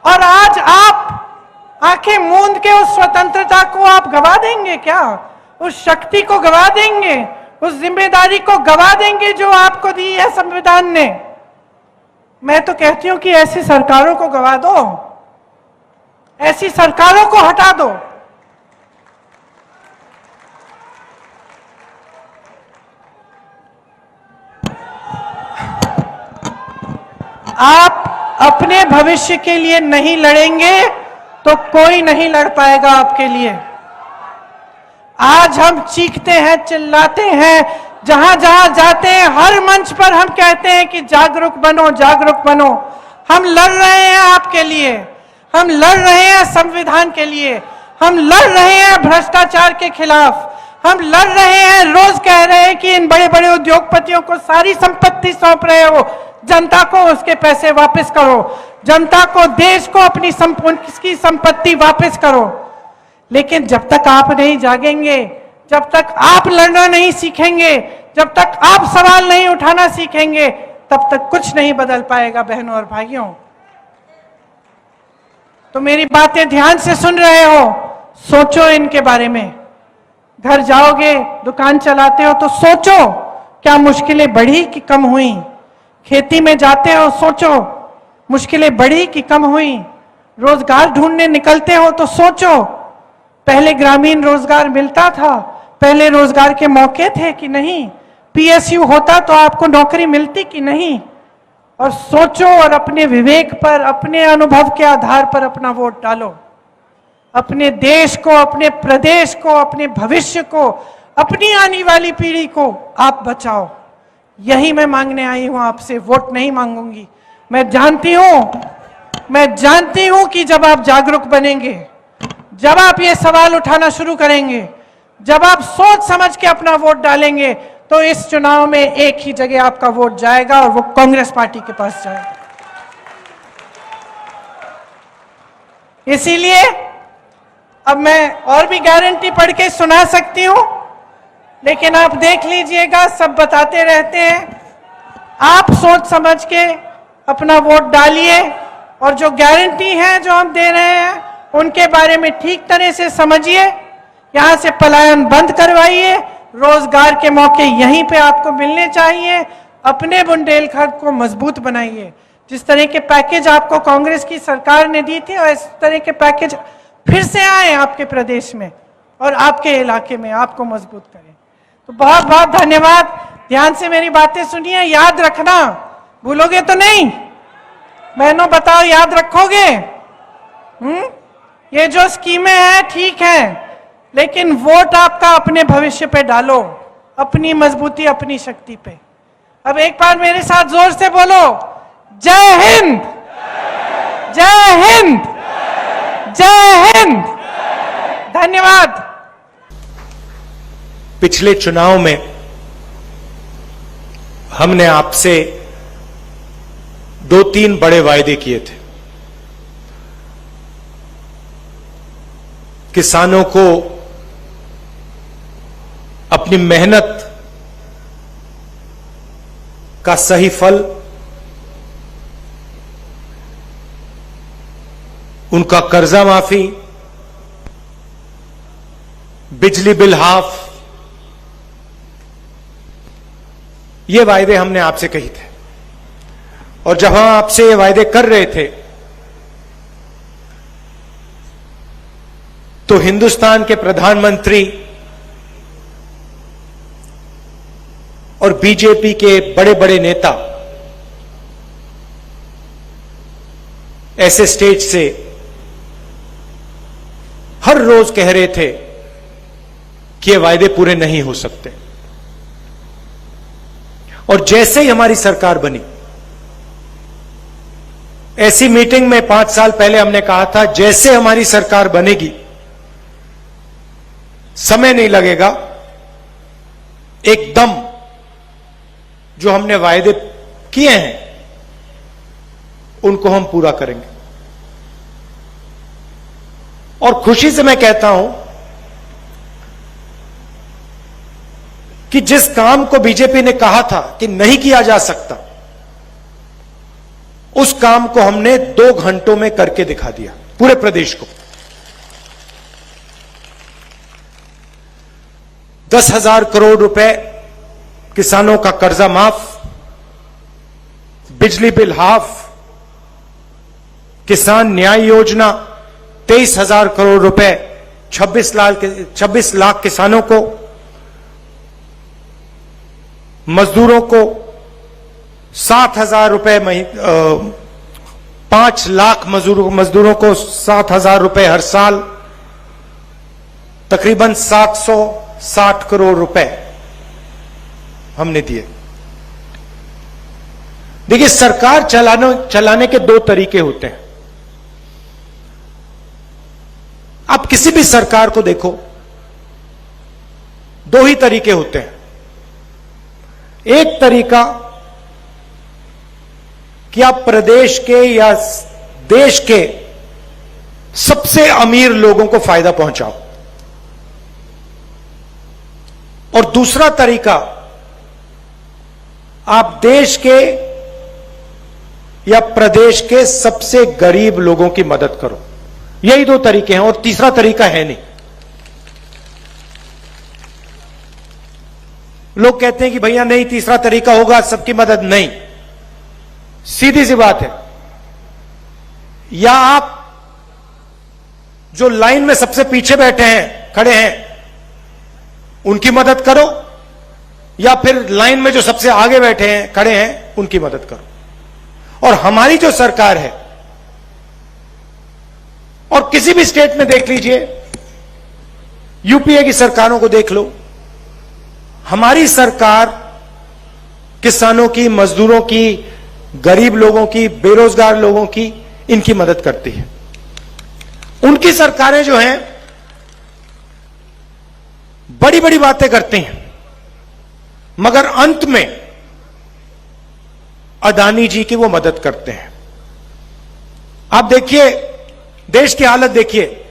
और आज आप आंखें मूंद के उस स्वतंत्रता को आप गवा देंगे क्या? उस शक्ति को गवा देंगे, उस जिम्मेदारी को गवा देंगे जो आपको दी है संविधान ने। मैं तो कहती हूं कि ऐसी सरकारों को गवा दो, ऐसी सरकारों को हटा दो। आप अपने भविष्य के लिए नहीं लड़ेंगे तो कोई नहीं लड़ पाएगा आपके लिए। आज हम चीखते हैं, चिल्लाते हैं, जहां जहां जाते हैं हर मंच पर हम कहते हैं कि जागरूक बनो, जागरूक बनो। हम लड़ रहे हैं आपके लिए, हम लड़ रहे हैं संविधान के लिए, हम लड़ रहे हैं भ्रष्टाचार के खिलाफ, हम लड़ रहे हैं। रोज कह रहे हैं कि इन बड़े बड़े उद्योगपतियों को सारी संपत्ति सौंप रहे हो, जनता को उसके पैसे वापस करो, जनता को, देश को अपनी संपत्ति वापस करो। लेकिन जब तक आप नहीं जागेंगे, जब तक आप लड़ना नहीं सीखेंगे, जब तक आप सवाल नहीं उठाना सीखेंगे, तब तक कुछ नहीं बदल पाएगा बहनों और भाइयों। तो मेरी बातें ध्यान से सुन रहे हो, सोचो इनके बारे में। घर जाओगे, दुकान चलाते हो तो सोचो क्या मुश्किलें बढ़ी कि कम हुई? खेती में जाते हो, सोचो मुश्किलें बढ़ी कि कम हुई? रोजगार ढूंढने निकलते हो तो सोचो, पहले ग्रामीण रोजगार मिलता था, पहले रोजगार के मौके थे कि नहीं? पीएसयू होता तो आपको नौकरी मिलती कि नहीं? और सोचो और अपने विवेक पर, अपने अनुभव के आधार पर अपना वोट डालो। अपने देश को, अपने प्रदेश को, अपने भविष्य को, अपनी आने वाली पीढ़ी को आप बचाओ। यही मैं मांगने आई हूं आपसे, वोट नहीं मांगूंगी। मैं जानती हूं कि जब आप जागरूक बनेंगे, जब आप ये सवाल उठाना शुरू करेंगे, जब आप सोच समझ के अपना वोट डालेंगे, तो इस चुनाव में एक ही जगह आपका वोट जाएगा और वो कांग्रेस पार्टी के पास जाएगा। इसीलिए अब मैं और भी गारंटी पढ़ के सुना सकती हूं, लेकिन आप देख लीजिएगा, सब बताते रहते हैं। आप सोच समझ के अपना वोट डालिए, और जो गारंटी है जो हम दे रहे हैं उनके बारे में ठीक तरह से समझिए। यहां से पलायन बंद करवाइए, रोजगार के मौके यहीं पे आपको मिलने चाहिए। अपने बुंदेलखंड को मजबूत बनाइए। जिस तरह के पैकेज आपको कांग्रेस की सरकार ने दी थी, और इस तरह के पैकेज फिर से आए आपके प्रदेश में और आपके इलाके में, आपको मजबूत करें। तो बहुत बहुत धन्यवाद। ध्यान से मेरी बातें सुनिए, याद रखना, भूलोगे तो नहीं? बहनों बताओ, याद रखोगे? ये जो स्कीमें हैं ठीक है, लेकिन वोट आपका अपने भविष्य पे डालो, अपनी मजबूती, अपनी शक्ति पे। अब एक बार मेरे साथ जोर से बोलो, जय हिंद, जय हिंद, जय हिंद। धन्यवाद। पिछले चुनाव में, 'में हमने आपसे 2-3 बड़े वायदे किए थे। किसानों को अपनी मेहनत का सही फल, उनका कर्जा माफी, बिजली बिल हाफ, ये वायदे हमने आपसे कही थे। और जब हम आपसे ये वायदे कर रहे थे तो हिंदुस्तान के प्रधानमंत्री और बीजेपी के बड़े बड़े नेता ऐसे स्टेज से हर रोज कह रहे थे कि ये वायदे पूरे नहीं हो सकते। और जैसे ही हमारी सरकार बनी, ऐसी मीटिंग में 5 साल पहले हमने कहा था, जैसे हमारी सरकार बनेगी, समय नहीं लगेगा, एकदम जो हमने वायदे किए हैं उनको हम पूरा करेंगे। और खुशी से मैं कहता हूं कि जिस काम को बीजेपी ने कहा था कि नहीं किया जा सकता, उस काम को हमने 2 घंटों में करके दिखा दिया पूरे प्रदेश को। 10,000 करोड़ रुपए किसानों का कर्जा माफ, बिजली बिल हाफ, किसान न्याय योजना 23,000 करोड़ रुपए 26 लाख किसानों को, मजदूरों को 7,000 रुपए 5 लाख मजदूरों को 7,000 रुपए हर साल, तकरीबन 760 करोड़ रुपए हमने दिए। देखिए, सरकार चलाने के 2 तरीके होते हैं। आप किसी भी सरकार को देखो, 2 ही तरीके होते हैं। एक तरीका कि आप प्रदेश के या देश के सबसे अमीर लोगों को फायदा पहुंचाओ, और दूसरा तरीका आप देश के या प्रदेश के सबसे गरीब लोगों की मदद करो। यही 2 तरीके हैं, और तीसरा तरीका है नहीं। लोग कहते हैं कि भैया नहीं, तीसरा तरीका होगा सबकी मदद। नहीं, सीधी सी बात है, या आप जो लाइन में सबसे पीछे बैठे हैं, खड़े हैं, उनकी मदद करो, या फिर लाइन में जो सबसे आगे बैठे हैं, खड़े हैं, उनकी मदद करो। और हमारी जो सरकार है, और किसी भी स्टेट में देख लीजिए, यूपीए की सरकारों को देख लो, हमारी सरकार किसानों की, मजदूरों की, गरीब लोगों की, बेरोजगार लोगों की, इनकी मदद करती है। उनकी सरकारें जो हैं बड़ी बड़ी बातें करती हैं, मगर अंत में अदानी जी की वो मदद करते हैं। आप देखिए, देश की हालत देखिए।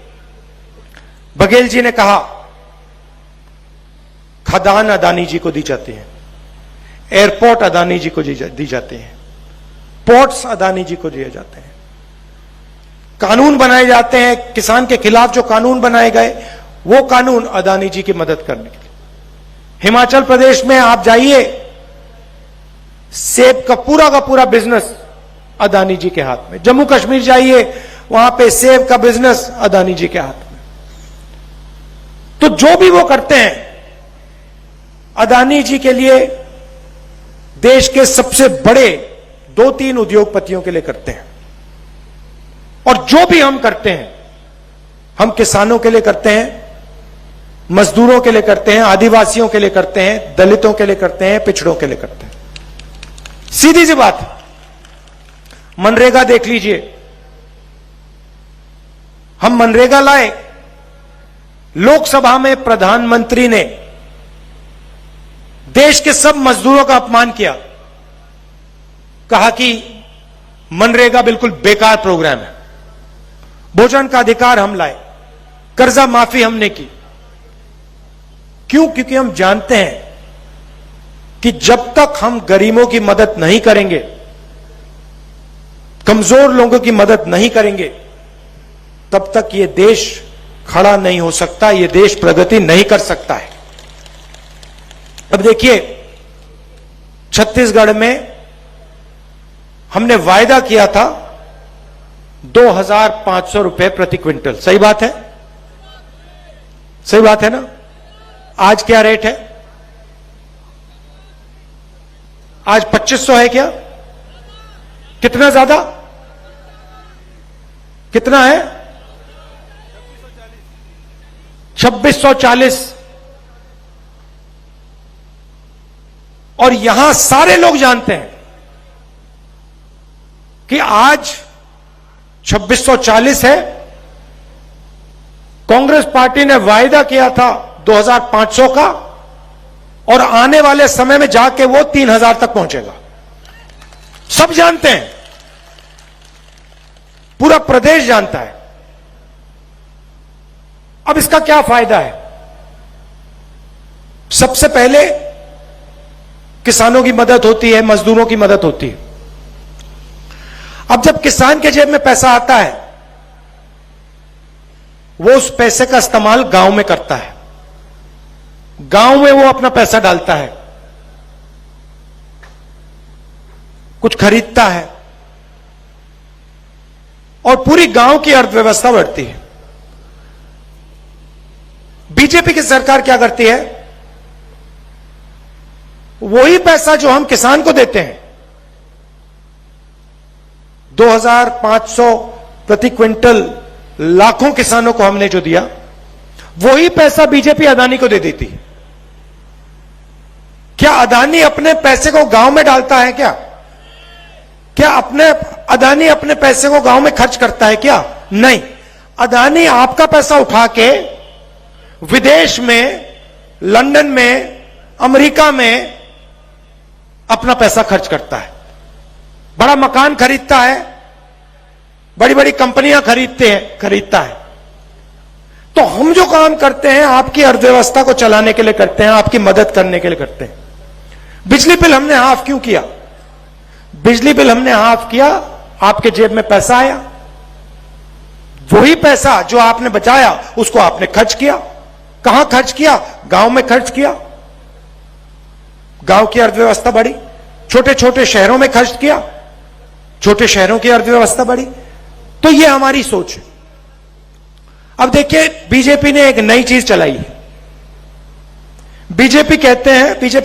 बघेल जी ने कहा खदान अदानी जी को दी जाती है, एयरपोर्ट अदानी जी को दी जाती है, पोर्ट्स अदानी जी को दिए जाते हैं, कानून बनाए जाते हैं। किसान के खिलाफ जो कानून बनाए गए, वो कानून अदानी जी की मदद करने के लिए। हिमाचल प्रदेश में आप जाइए, सेब का पूरा बिजनेस अदानी जी के हाथ में। जम्मू कश्मीर जाइए, वहां पे सेब का बिजनेस अदानी जी के हाथ में। तो जो भी वो करते हैं, अदानी जी के लिए, देश के सबसे बड़े 2-3 उद्योगपतियों के लिए करते हैं। और जो भी हम करते हैं, हम किसानों के लिए करते हैं, मजदूरों के लिए करते हैं, आदिवासियों के लिए करते हैं, दलितों के लिए करते हैं, पिछड़ों के लिए करते हैं। सीधी सी बात है। मनरेगा देख लीजिए, हम मनरेगा लाए, लोकसभा में प्रधानमंत्री ने देश के सब मजदूरों का अपमान किया, कहा कि मनरेगा बिल्कुल बेकार प्रोग्राम है। भोजन का अधिकार हम लाए, कर्जा माफी हमने की। क्यों? क्योंकि हम जानते हैं कि जब तक हम गरीबों की मदद नहीं करेंगे, कमजोर लोगों की मदद नहीं करेंगे, तब तक यह देश खड़ा नहीं हो सकता, यह देश प्रगति नहीं कर सकता है। अब देखिए, छत्तीसगढ़ में हमने वायदा किया था 2,500 रुपए प्रति क्विंटल। सही बात है? सही बात है ना? आज क्या रेट है? आज 2,500 है क्या? कितना ज्यादा? कितना है? 2,640। और यहां सारे लोग जानते हैं कि आज 2,640 है। कांग्रेस पार्टी ने वायदा किया था 2,500 का, और आने वाले समय में जाके वो 3,000 तक पहुंचेगा। सब जानते हैं, पूरा प्रदेश जानता है। अब इसका क्या फायदा है? सबसे पहले किसानों की मदद होती है, मजदूरों की मदद होती है। अब जब किसान के जेब में पैसा आता है, वो उस पैसे का इस्तेमाल गांव में करता है, गांव में वो अपना पैसा डालता है, कुछ खरीदता है, और पूरी गांव की अर्थव्यवस्था बढ़ती है। बीजेपी की सरकार क्या करती है? वही पैसा जो हम किसान को देते हैं, 2,500 प्रति क्विंटल लाखों किसानों को हमने जो दिया, वही पैसा बीजेपी अदानी को दे देती है। क्या अदानी अपने पैसे को गांव में डालता है क्या? क्या अदानी अपने पैसे को गांव में खर्च करता है क्या? नहीं। अदानी आपका पैसा उठा के विदेश में, लंदन में, अमेरिका में अपना पैसा खर्च करता है, बड़ा मकान खरीदता है, बड़ी बड़ी कंपनियां खरीदता है। तो हम जो काम करते हैं आपकी अर्थव्यवस्था को चलाने के लिए करते हैं, आपकी मदद करने के लिए करते हैं। बिजली बिल हमने हाफ क्यों किया? बिजली बिल हमने हाफ किया, आपके जेब में पैसा आया, वही पैसा जो आपने बचाया उसको आपने खर्च किया। कहां खर्च किया? गांव में खर्च किया, गांव की अर्थव्यवस्था बढ़ी। छोटे छोटे शहरों में खर्च किया, छोटे शहरों की अर्थव्यवस्था बढ़ी। तो यह हमारी सोच है। अब देखिए, बीजेपी ने एक नई चीज चलाई है। बीजेपी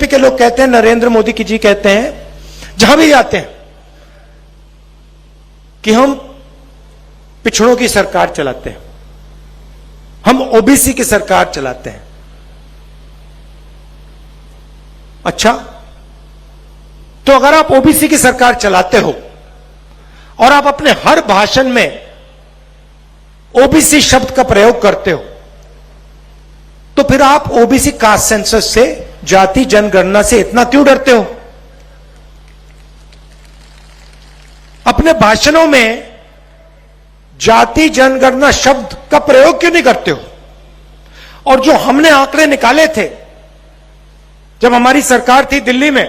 के लोग कहते हैं, नरेंद्र मोदी जी कहते हैं, जहां भी जाते हैं, कि हम पिछड़ों की सरकार चलाते हैं, हम ओबीसी की सरकार चलाते हैं। अच्छा, तो अगर आप ओबीसी की सरकार चलाते हो और आप अपने हर भाषण में ओबीसी शब्द का प्रयोग करते हो, तो फिर आप ओबीसी कास्ट सेंसस से, जाति जनगणना से इतना क्यों डरते हो? अपने भाषणों में जाति जनगणना शब्द का प्रयोग क्यों नहीं करते हो? और जो हमने आंकड़े निकाले थे जब हमारी सरकार थी दिल्ली में,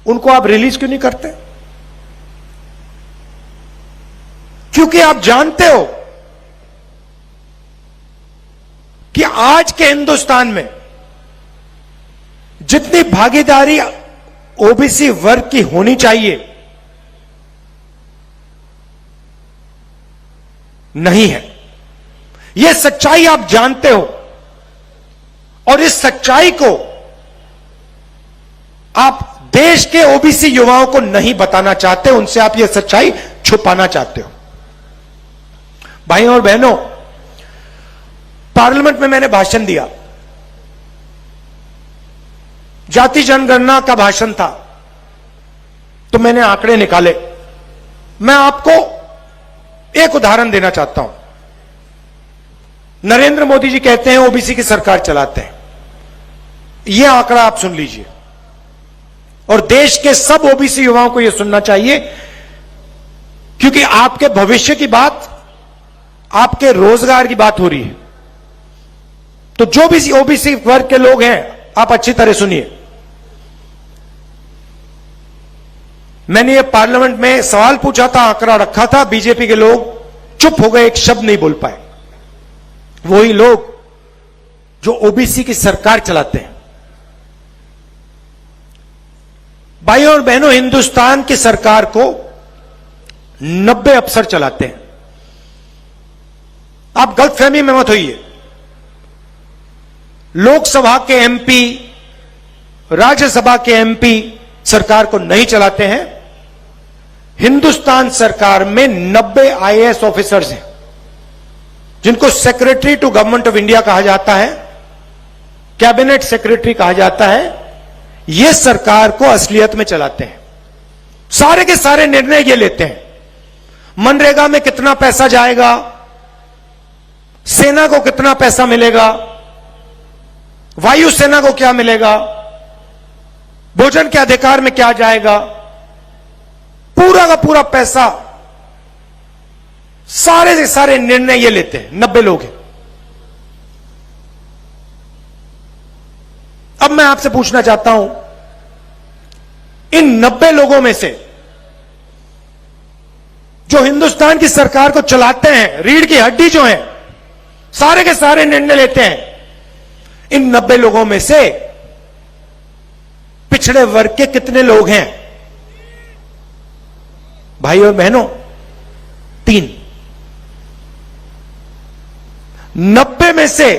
उनको आप रिलीज क्यों नहीं करते? क्योंकि आप जानते हो कि आज के हिंदुस्तान में जितनी भागीदारी ओबीसी वर्ग की होनी चाहिए, नहीं है। यह सच्चाई आप जानते हो, और इस सच्चाई को आप देश के ओबीसी युवाओं को नहीं बताना चाहते, उनसे आप यह सच्चाई छुपाना चाहते हो। भाइयों और बहनों, पार्लियामेंट में मैंने भाषण दिया, जाति जनगणना का भाषण था, तो मैंने आंकड़े निकाले। मैं आपको एक उदाहरण देना चाहता हूं। नरेंद्र मोदी जी कहते हैं ओबीसी की सरकार चलाते हैं, यह आंकड़ा आप सुन लीजिए। और देश के सब ओबीसी युवाओं को यह सुनना चाहिए, क्योंकि आपके भविष्य की बात, आपके रोजगार की बात हो रही है। तो जो भी ओबीसी वर्ग के लोग हैं, आप अच्छी तरह सुनिए। मैंने ये पार्लियामेंट में सवाल पूछा था, आंकड़ा रखा था, बीजेपी के लोग चुप हो गए, एक शब्द नहीं बोल पाए। वही लोग जो ओबीसी की सरकार चलाते हैं। भाइयों और बहनों, हिंदुस्तान की सरकार को 90 अफसर चलाते हैं। आप गलतफहमी में मत होइए। लोकसभा के एमपी, राज्यसभा के एमपी सरकार को नहीं चलाते हैं। हिंदुस्तान सरकार में 90 आईएएस ऑफिसर्स हैं, जिनको secretary to government of India कहा जाता है, कैबिनेट सेक्रेटरी कहा जाता है। ये सरकार को असलियत में चलाते हैं। सारे के सारे निर्णय ये लेते हैं। मनरेगा में कितना पैसा जाएगा, सेना को कितना पैसा मिलेगा, वायुसेना को क्या मिलेगा, भोजन के अधिकार में क्या जाएगा, पूरा का पूरा पैसा, सारे के सारे निर्णय ये लेते हैं। 90 लोग हैं। अब मैं आपसे पूछना चाहता हूं, इन 90 लोगों में से जो हिंदुस्तान की सरकार को चलाते हैं, रीढ़ की हड्डी जो है, सारे के सारे निर्णय लेते हैं, इन 90 लोगों में से पिछड़े वर्ग के कितने लोग हैं? भाई और बहनों, 3। 90 में से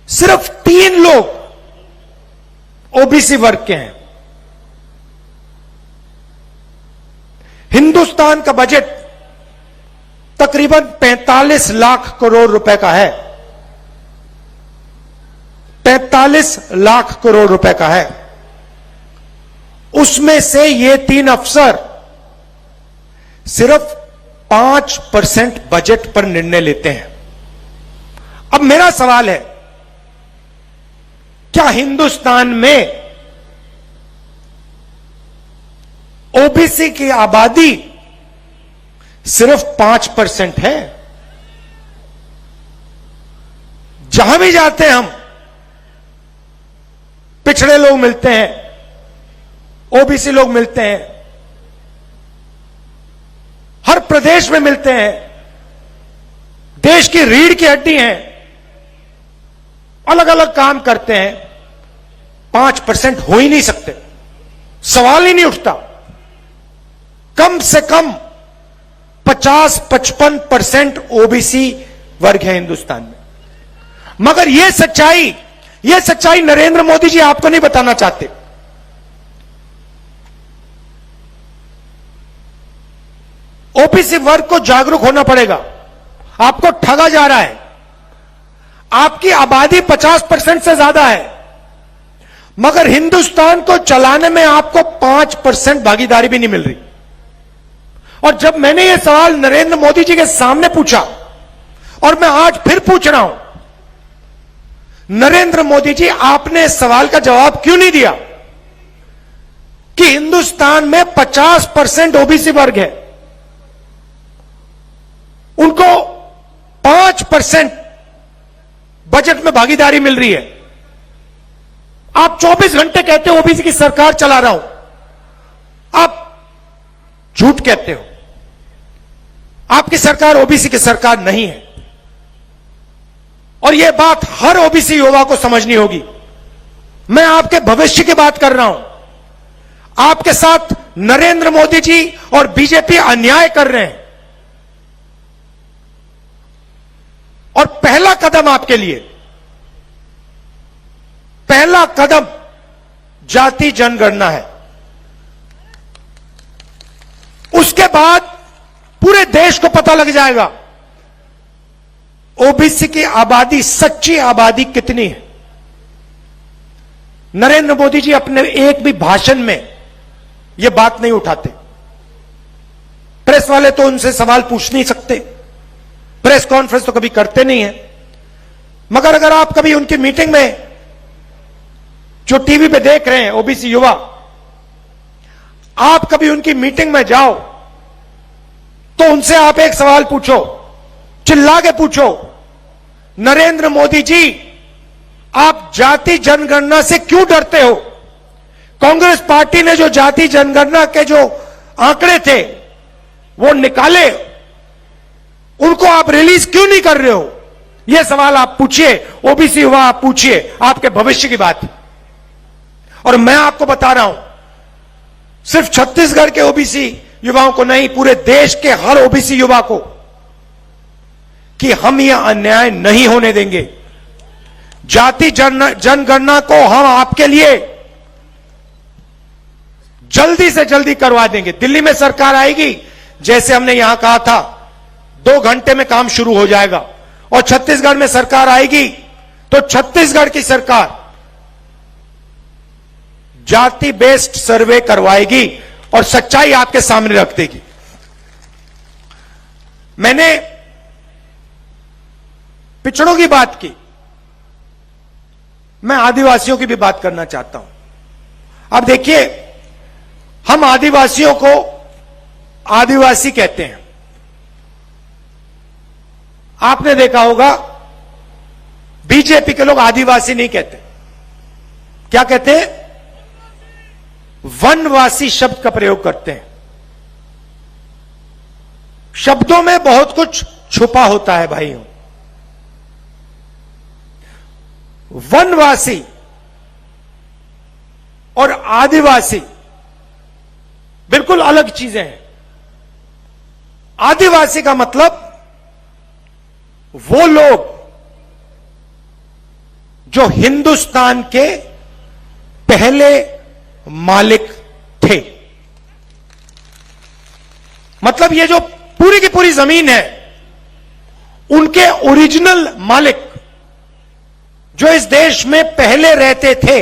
सिर्फ 3 लोग ओबीसी वर्ग के हैं। हिंदुस्तान का बजट तकरीबन 45 लाख करोड़ रुपए का है। 45 लाख करोड़ रुपए का है। उसमें से ये 3 अफसर सिर्फ 5% बजट पर निर्णय लेते हैं। अब मेरा सवाल है, क्या हिंदुस्तान में ओबीसी की आबादी सिर्फ 5% है? जहां भी जाते हैं हम, पिछड़े लोग मिलते हैं, ओबीसी लोग मिलते हैं, हर प्रदेश में मिलते हैं। देश की रीढ़ की हड्डी हैं, अलग अलग काम करते हैं। 5% हो ही नहीं सकते, सवाल ही नहीं उठता। कम से कम 50-55% ओबीसी वर्ग है हिंदुस्तान में। मगर यह सच्चाई नरेंद्र मोदी जी आपको नहीं बताना चाहते। ओबीसी वर्ग को जागरूक होना पड़ेगा। आपको ठगा जा रहा है। आपकी आबादी 50% से ज्यादा है, मगर हिंदुस्तान को चलाने में आपको 5% भागीदारी भी नहीं मिल रही। और जब मैंने यह सवाल नरेंद्र मोदी जी के सामने पूछा, और मैं आज फिर पूछ रहा हूं, नरेंद्र मोदी जी, आपने इस सवाल का जवाब क्यों नहीं दिया कि हिंदुस्तान में 50% ओबीसी वर्ग है, उनको 5% बजट में भागीदारी मिल रही है। आप 24 घंटे कहते हो ओबीसी की सरकार चला रहा हूं, आप झूठ कहते हो। आपकी सरकार ओबीसी की सरकार नहीं है, और यह बात हर ओबीसी युवा को समझनी होगी। मैं आपके भविष्य की बात कर रहा हूं। आपके साथ नरेंद्र मोदी जी और बीजेपी अन्याय कर रहे हैं, और पहला कदम आपके लिए, पहला कदम जाति जनगणना है। उसके बाद पूरे देश को पता लग जाएगा ओबीसी की आबादी, सच्ची आबादी कितनी है। नरेंद्र मोदी जी अपने एक भी भाषण में यह बात नहीं उठाते। प्रेस वाले तो उनसे सवाल पूछ नहीं सकते, प्रेस कॉन्फ्रेंस तो कभी करते नहीं है। मगर अगर आप कभी उनकी मीटिंग में जो टीवी पे देख रहे हैं ओबीसी युवा, आप कभी उनकी मीटिंग में जाओ तो उनसे आप एक सवाल पूछो, चिल्ला के पूछो, नरेंद्र मोदी जी आप जाति जनगणना से क्यों डरते हो? कांग्रेस पार्टी ने जो जाति जनगणना के जो आंकड़े थे वो निकाले, उनको आप रिलीज क्यों नहीं कर रहे हो? यह सवाल आप पूछिए, ओबीसी युवा आप पूछिए, आपके भविष्य की बात है। और मैं आपको बता रहा हूं, सिर्फ छत्तीसगढ़ के ओबीसी युवाओं को नहीं, पूरे देश के हर ओबीसी युवा को, कि हम यह अन्याय नहीं होने देंगे। जाति जनगणना को हम आपके लिए जल्दी से जल्दी करवा देंगे। दिल्ली में सरकार आएगी, जैसे हमने यहां कहा था 2 घंटे में काम शुरू हो जाएगा, और छत्तीसगढ़ में सरकार आएगी तो छत्तीसगढ़ की सरकार जाति बेस्ड सर्वे करवाएगी और सच्चाई आपके सामने रख देगी। मैंने पिछड़ों की बात की, मैं आदिवासियों की भी बात करना चाहता हूं। अब देखिए, हम आदिवासियों को आदिवासी कहते हैं। आपने देखा होगा बीजेपी के लोग आदिवासी नहीं कहते, क्या कहते हैं? वनवासी शब्द का प्रयोग करते हैं। शब्दों में बहुत कुछ छुपा होता है भाइयों। वनवासी और आदिवासी बिल्कुल अलग चीजें हैं। आदिवासी का मतलब वो लोग जो हिंदुस्तान के पहले मालिक थे। मतलब ये जो पूरी की पूरी जमीन है, उनके ओरिजिनल मालिक जो इस देश में पहले रहते थे,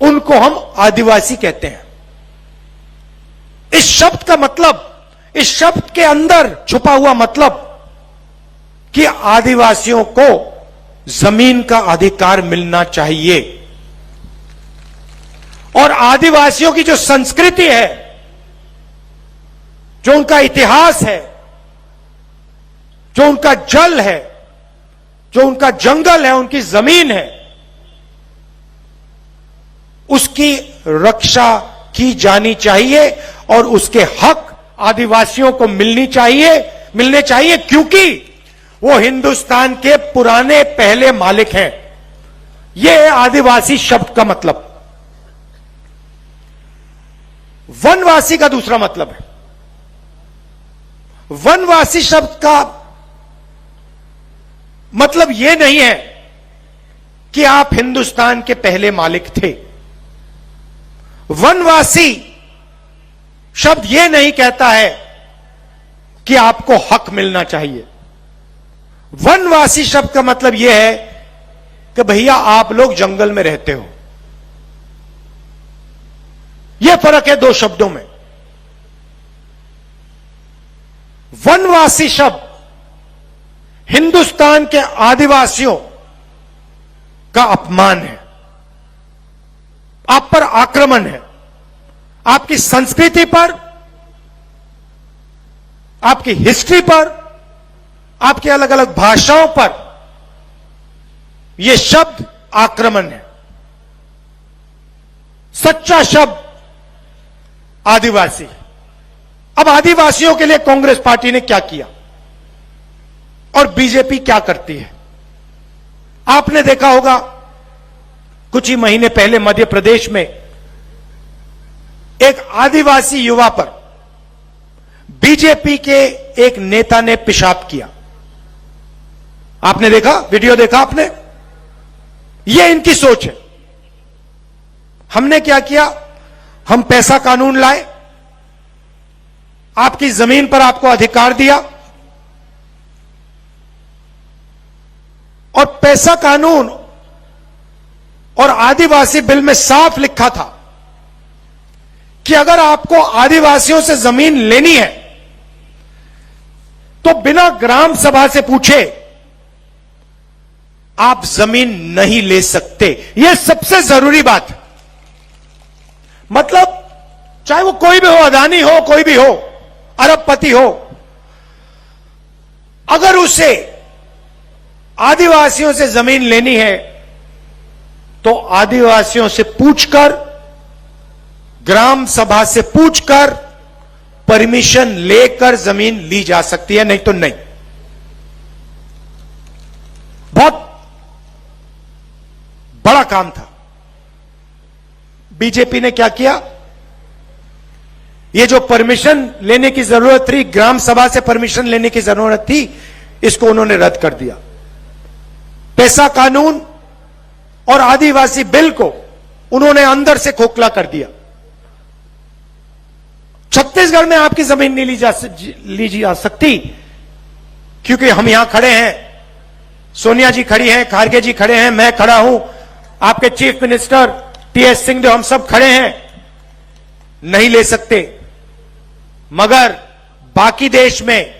उनको हम आदिवासी कहते हैं। इस शब्द का मतलब, इस शब्द के अंदर छुपा हुआ मतलब कि आदिवासियों को जमीन का अधिकार मिलना चाहिए। और आदिवासियों की जो संस्कृति है, जो उनका इतिहास है, जो उनका जल है, जो उनका जंगल है, उनकी जमीन है, उसकी रक्षा की जानी चाहिए और उसके हक आदिवासियों को मिलने चाहिए, क्योंकि वो हिंदुस्तान के पुराने पहले मालिक हैं। यह है आदिवासी शब्द का मतलब। वनवासी का दूसरा मतलब है, वनवासी शब्द का मतलब यह नहीं है कि आप हिंदुस्तान के पहले मालिक थे। वनवासी शब्द यह नहीं कहता है कि आपको हक मिलना चाहिए। वनवासी शब्द का मतलब यह है कि भैया आप लोग जंगल में रहते हो। यह फर्क है दो शब्दों में। वनवासी शब्द हिंदुस्तान के आदिवासियों का अपमान है, आप पर आक्रमण है, आपकी संस्कृति पर, आपकी हिस्ट्री पर, आपकी अलग अलग भाषाओं पर यह शब्द आक्रमण है। सच्चा शब्द आदिवासी। अब आदिवासियों के लिए कांग्रेस पार्टी ने क्या किया और बीजेपी क्या करती है? आपने देखा होगा कुछ ही महीने पहले मध्य प्रदेश में एक आदिवासी युवा पर बीजेपी के एक नेता ने पेशाब किया। आपने देखा, वीडियो देखा आपने? यह इनकी सोच है। हमने क्या किया? हम पैसा कानून लाए, आपकी जमीन पर आपको अधिकार दिया, और पैसा कानून और आदिवासी बिल में साफ लिखा था कि अगर आपको आदिवासियों से जमीन लेनी है तो बिना ग्राम सभा से पूछे आप जमीन नहीं ले सकते। यह सबसे जरूरी बात है। मतलब चाहे वो कोई भी हो, अदानी हो, कोई भी हो, अरबपति हो, अगर उसे आदिवासियों से जमीन लेनी है तो आदिवासियों से पूछकर, ग्राम सभा से पूछकर परमिशन लेकर जमीन ली जा सकती है, नहीं तो नहीं। बहुत बड़ा काम था। बीजेपी ने क्या किया, ये जो परमिशन लेने की जरूरत थी, ग्राम सभा से परमिशन लेने की जरूरत थी, इसको उन्होंने रद्द कर दिया। पैसा कानून और आदिवासी बिल को उन्होंने अंदर से खोखला कर दिया। छत्तीसगढ़ में आपकी जमीन नहीं ली जा सकती, क्योंकि हम यहां खड़े हैं, सोनिया जी खड़ी हैं, खारगे जी खड़े हैं, मैं खड़ा हूं, आपके चीफ मिनिस्टर टीएस सिंहदेव, हम सब खड़े हैं, नहीं ले सकते। मगर बाकी देश में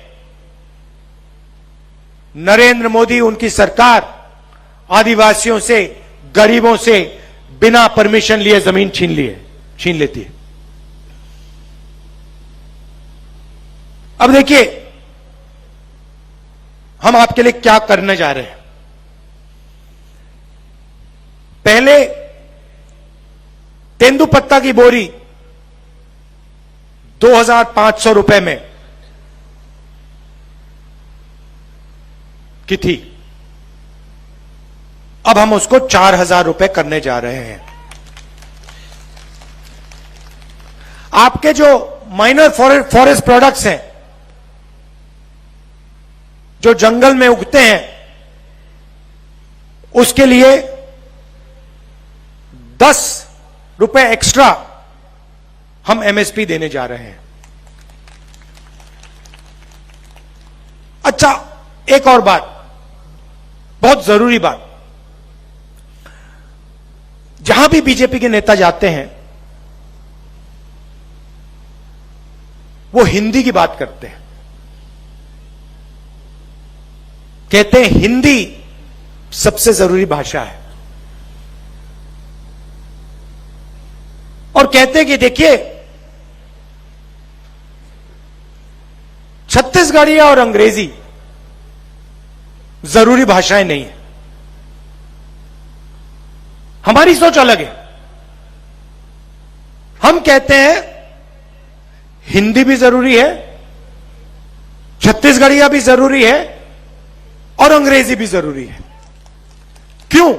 नरेंद्र मोदी, उनकी सरकार आदिवासियों से, गरीबों से बिना परमिशन लिए जमीन छीन लेती है। अब देखिए हम आपके लिए क्या करने जा रहे हैं। पहले तेंदुपत्ता की बोरी 2,500 रुपए में की थी, अब हम उसको 4,000 रुपए करने जा रहे हैं। आपके जो माइनर फॉरेस्ट प्रोडक्ट्स हैं, जो जंगल में उगते हैं, उसके लिए 10 रुपए एक्स्ट्रा हम एमएसपी देने जा रहे हैं। अच्छा, एक और बात, बहुत जरूरी बात, जहां भी बीजेपी के नेता जाते हैं वो हिंदी की बात करते हैं, कहते हैं हिंदी सबसे जरूरी भाषा है, और कहते हैं कि देखिए छत्तीसगढ़ी और अंग्रेजी जरूरी भाषाएं नहीं है। हमारी सोच अलग है। हम कहते हैं हिंदी भी जरूरी है, छत्तीसगढ़िया भी जरूरी है और अंग्रेजी भी जरूरी है। क्यों?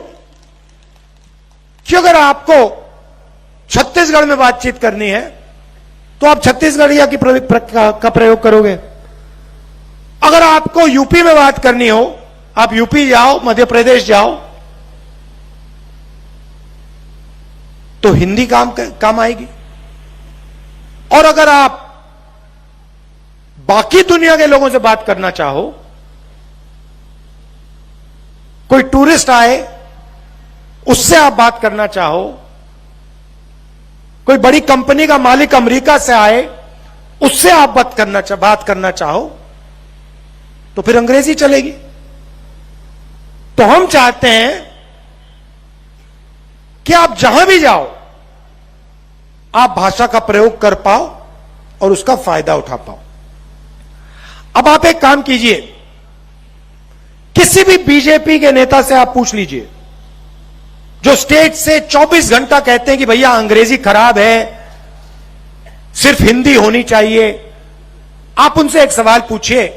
कि अगर आपको छत्तीसगढ़ में बातचीत करनी है तो आप छत्तीसगढ़िया का प्रयोग करोगे। अगर आपको यूपी में बात करनी हो, आप यूपी जाओ, मध्य प्रदेश जाओ, तो हिंदी काम आएगी। और अगर आप बाकी दुनिया के लोगों से बात करना चाहो, कोई टूरिस्ट आए उससे आप बात करना चाहो, कोई बड़ी कंपनी का मालिक अमेरिका से आए उससे आप बात करना चाहो, तो फिर अंग्रेजी चलेगी। तो हम चाहते हैं कि आप जहां भी जाओ आप भाषा का प्रयोग कर पाओ और उसका फायदा उठा पाओ। अब आप एक काम कीजिए, किसी भी बीजेपी के नेता से आप पूछ लीजिए, जो स्टेट से 24 घंटा कहते हैं कि भैया अंग्रेजी खराब है, सिर्फ हिंदी होनी चाहिए। आप उनसे एक सवाल पूछिए,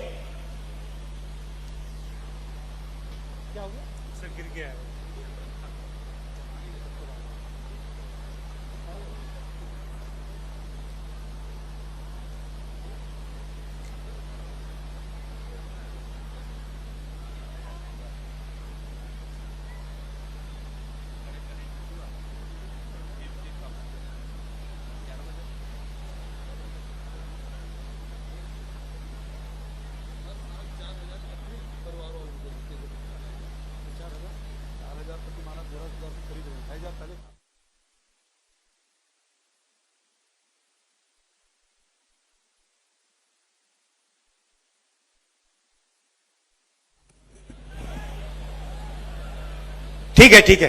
ठीक है, ठीक है,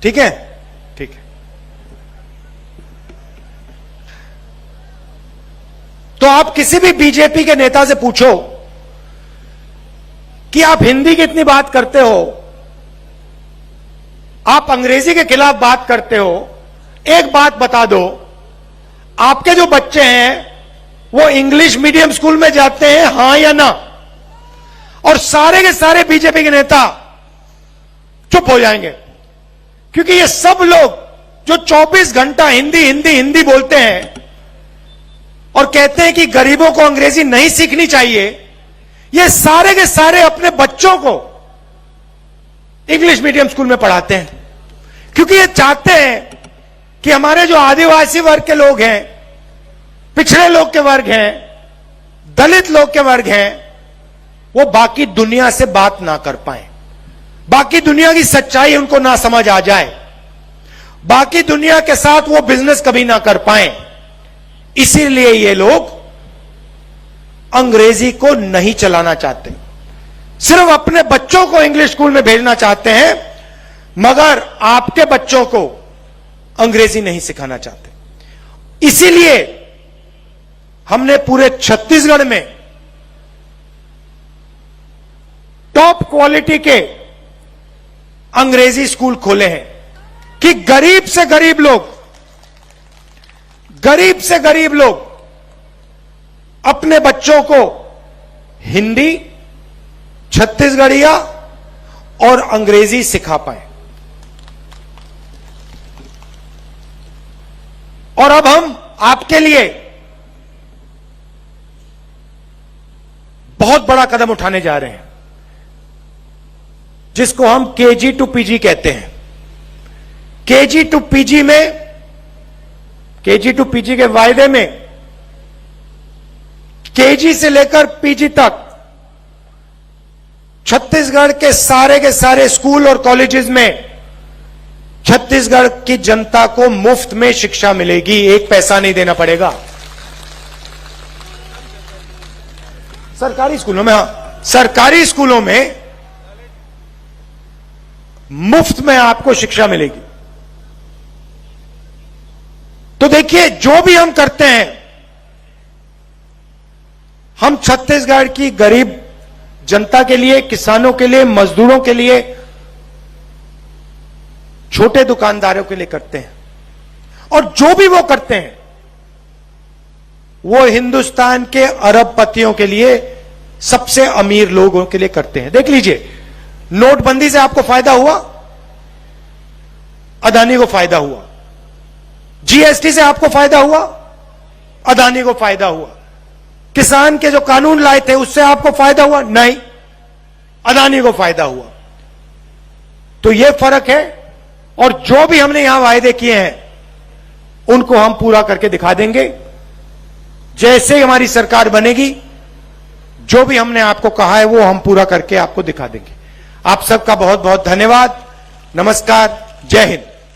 ठीक है, ठीक है। तो आप किसी भी बीजेपी के नेता से पूछो कि आप हिंदी की इतनी बात करते हो, आप अंग्रेजी के खिलाफ बात करते हो, एक बात बता दो, आपके जो बच्चे हैं वो इंग्लिश मीडियम स्कूल में जाते हैं, हां या ना? और सारे के सारे बीजेपी के नेता चुप हो जाएंगे, क्योंकि ये सब लोग जो 24 घंटा हिंदी हिंदी हिंदी बोलते हैं और कहते हैं कि गरीबों को अंग्रेजी नहीं सीखनी चाहिए, ये सारे के सारे अपने बच्चों को इंग्लिश मीडियम स्कूल में पढ़ाते हैं, क्योंकि ये चाहते हैं कि हमारे जो आदिवासी वर्ग के लोग हैं, पिछड़े लोग के वर्ग हैं, दलित लोग के वर्ग हैं, वो बाकी दुनिया से बात ना कर पाए, बाकी दुनिया की सच्चाई उनको ना समझ आ जाए, बाकी दुनिया के साथ वो बिजनेस कभी ना कर पाए। इसीलिए ये लोग अंग्रेजी को नहीं चलाना चाहते, सिर्फ अपने बच्चों को इंग्लिश स्कूल में भेजना चाहते हैं, मगर आपके बच्चों को अंग्रेजी नहीं सिखाना चाहते। इसीलिए हमने पूरे छत्तीसगढ़ में टॉप क्वालिटी के अंग्रेजी स्कूल खोले हैं कि गरीब से गरीब लोग अपने बच्चों को हिंदी, छत्तीसगढ़िया और अंग्रेजी सिखा पाए। और अब हम आपके लिए बहुत बड़ा कदम उठाने जा रहे हैं, जिसको हम केजी टू पीजी कहते हैं। केजी टू पीजी में, केजी टू पीजी के वायदे में केजी से लेकर पीजी तक छत्तीसगढ़ के सारे स्कूल और कॉलेजेस में छत्तीसगढ़ की जनता को मुफ्त में शिक्षा मिलेगी, एक पैसा नहीं देना पड़ेगा। सरकारी स्कूलों में, हाँ, सरकारी स्कूलों में मुफ्त में आपको शिक्षा मिलेगी। तो देखिए, जो भी हम करते हैं, हम छत्तीसगढ़ की गरीब जनता के लिए, किसानों के लिए, मजदूरों के लिए, छोटे दुकानदारों के लिए करते हैं। और जो भी वो करते हैं वो हिंदुस्तान के अरबपतियों के लिए, सबसे अमीर लोगों के लिए करते हैं। देख लीजिए, नोटबंदी से आपको फायदा हुआ, अदानी को फायदा हुआ। जीएसटी से आपको फायदा हुआ, अदानी को फायदा हुआ। किसान के जो कानून लाए थे उससे आपको फायदा हुआ, नहीं, अदानी को फायदा हुआ। तो यह फर्क है। और जो भी हमने यहां वायदे किए हैं उनको हम पूरा करके दिखा देंगे। जैसे ही हमारी सरकार बनेगी, जो भी हमने आपको कहा है वो हम पूरा करके आपको दिखा देंगे। आप सबका बहुत बहुत धन्यवाद। नमस्कार, जय हिंद।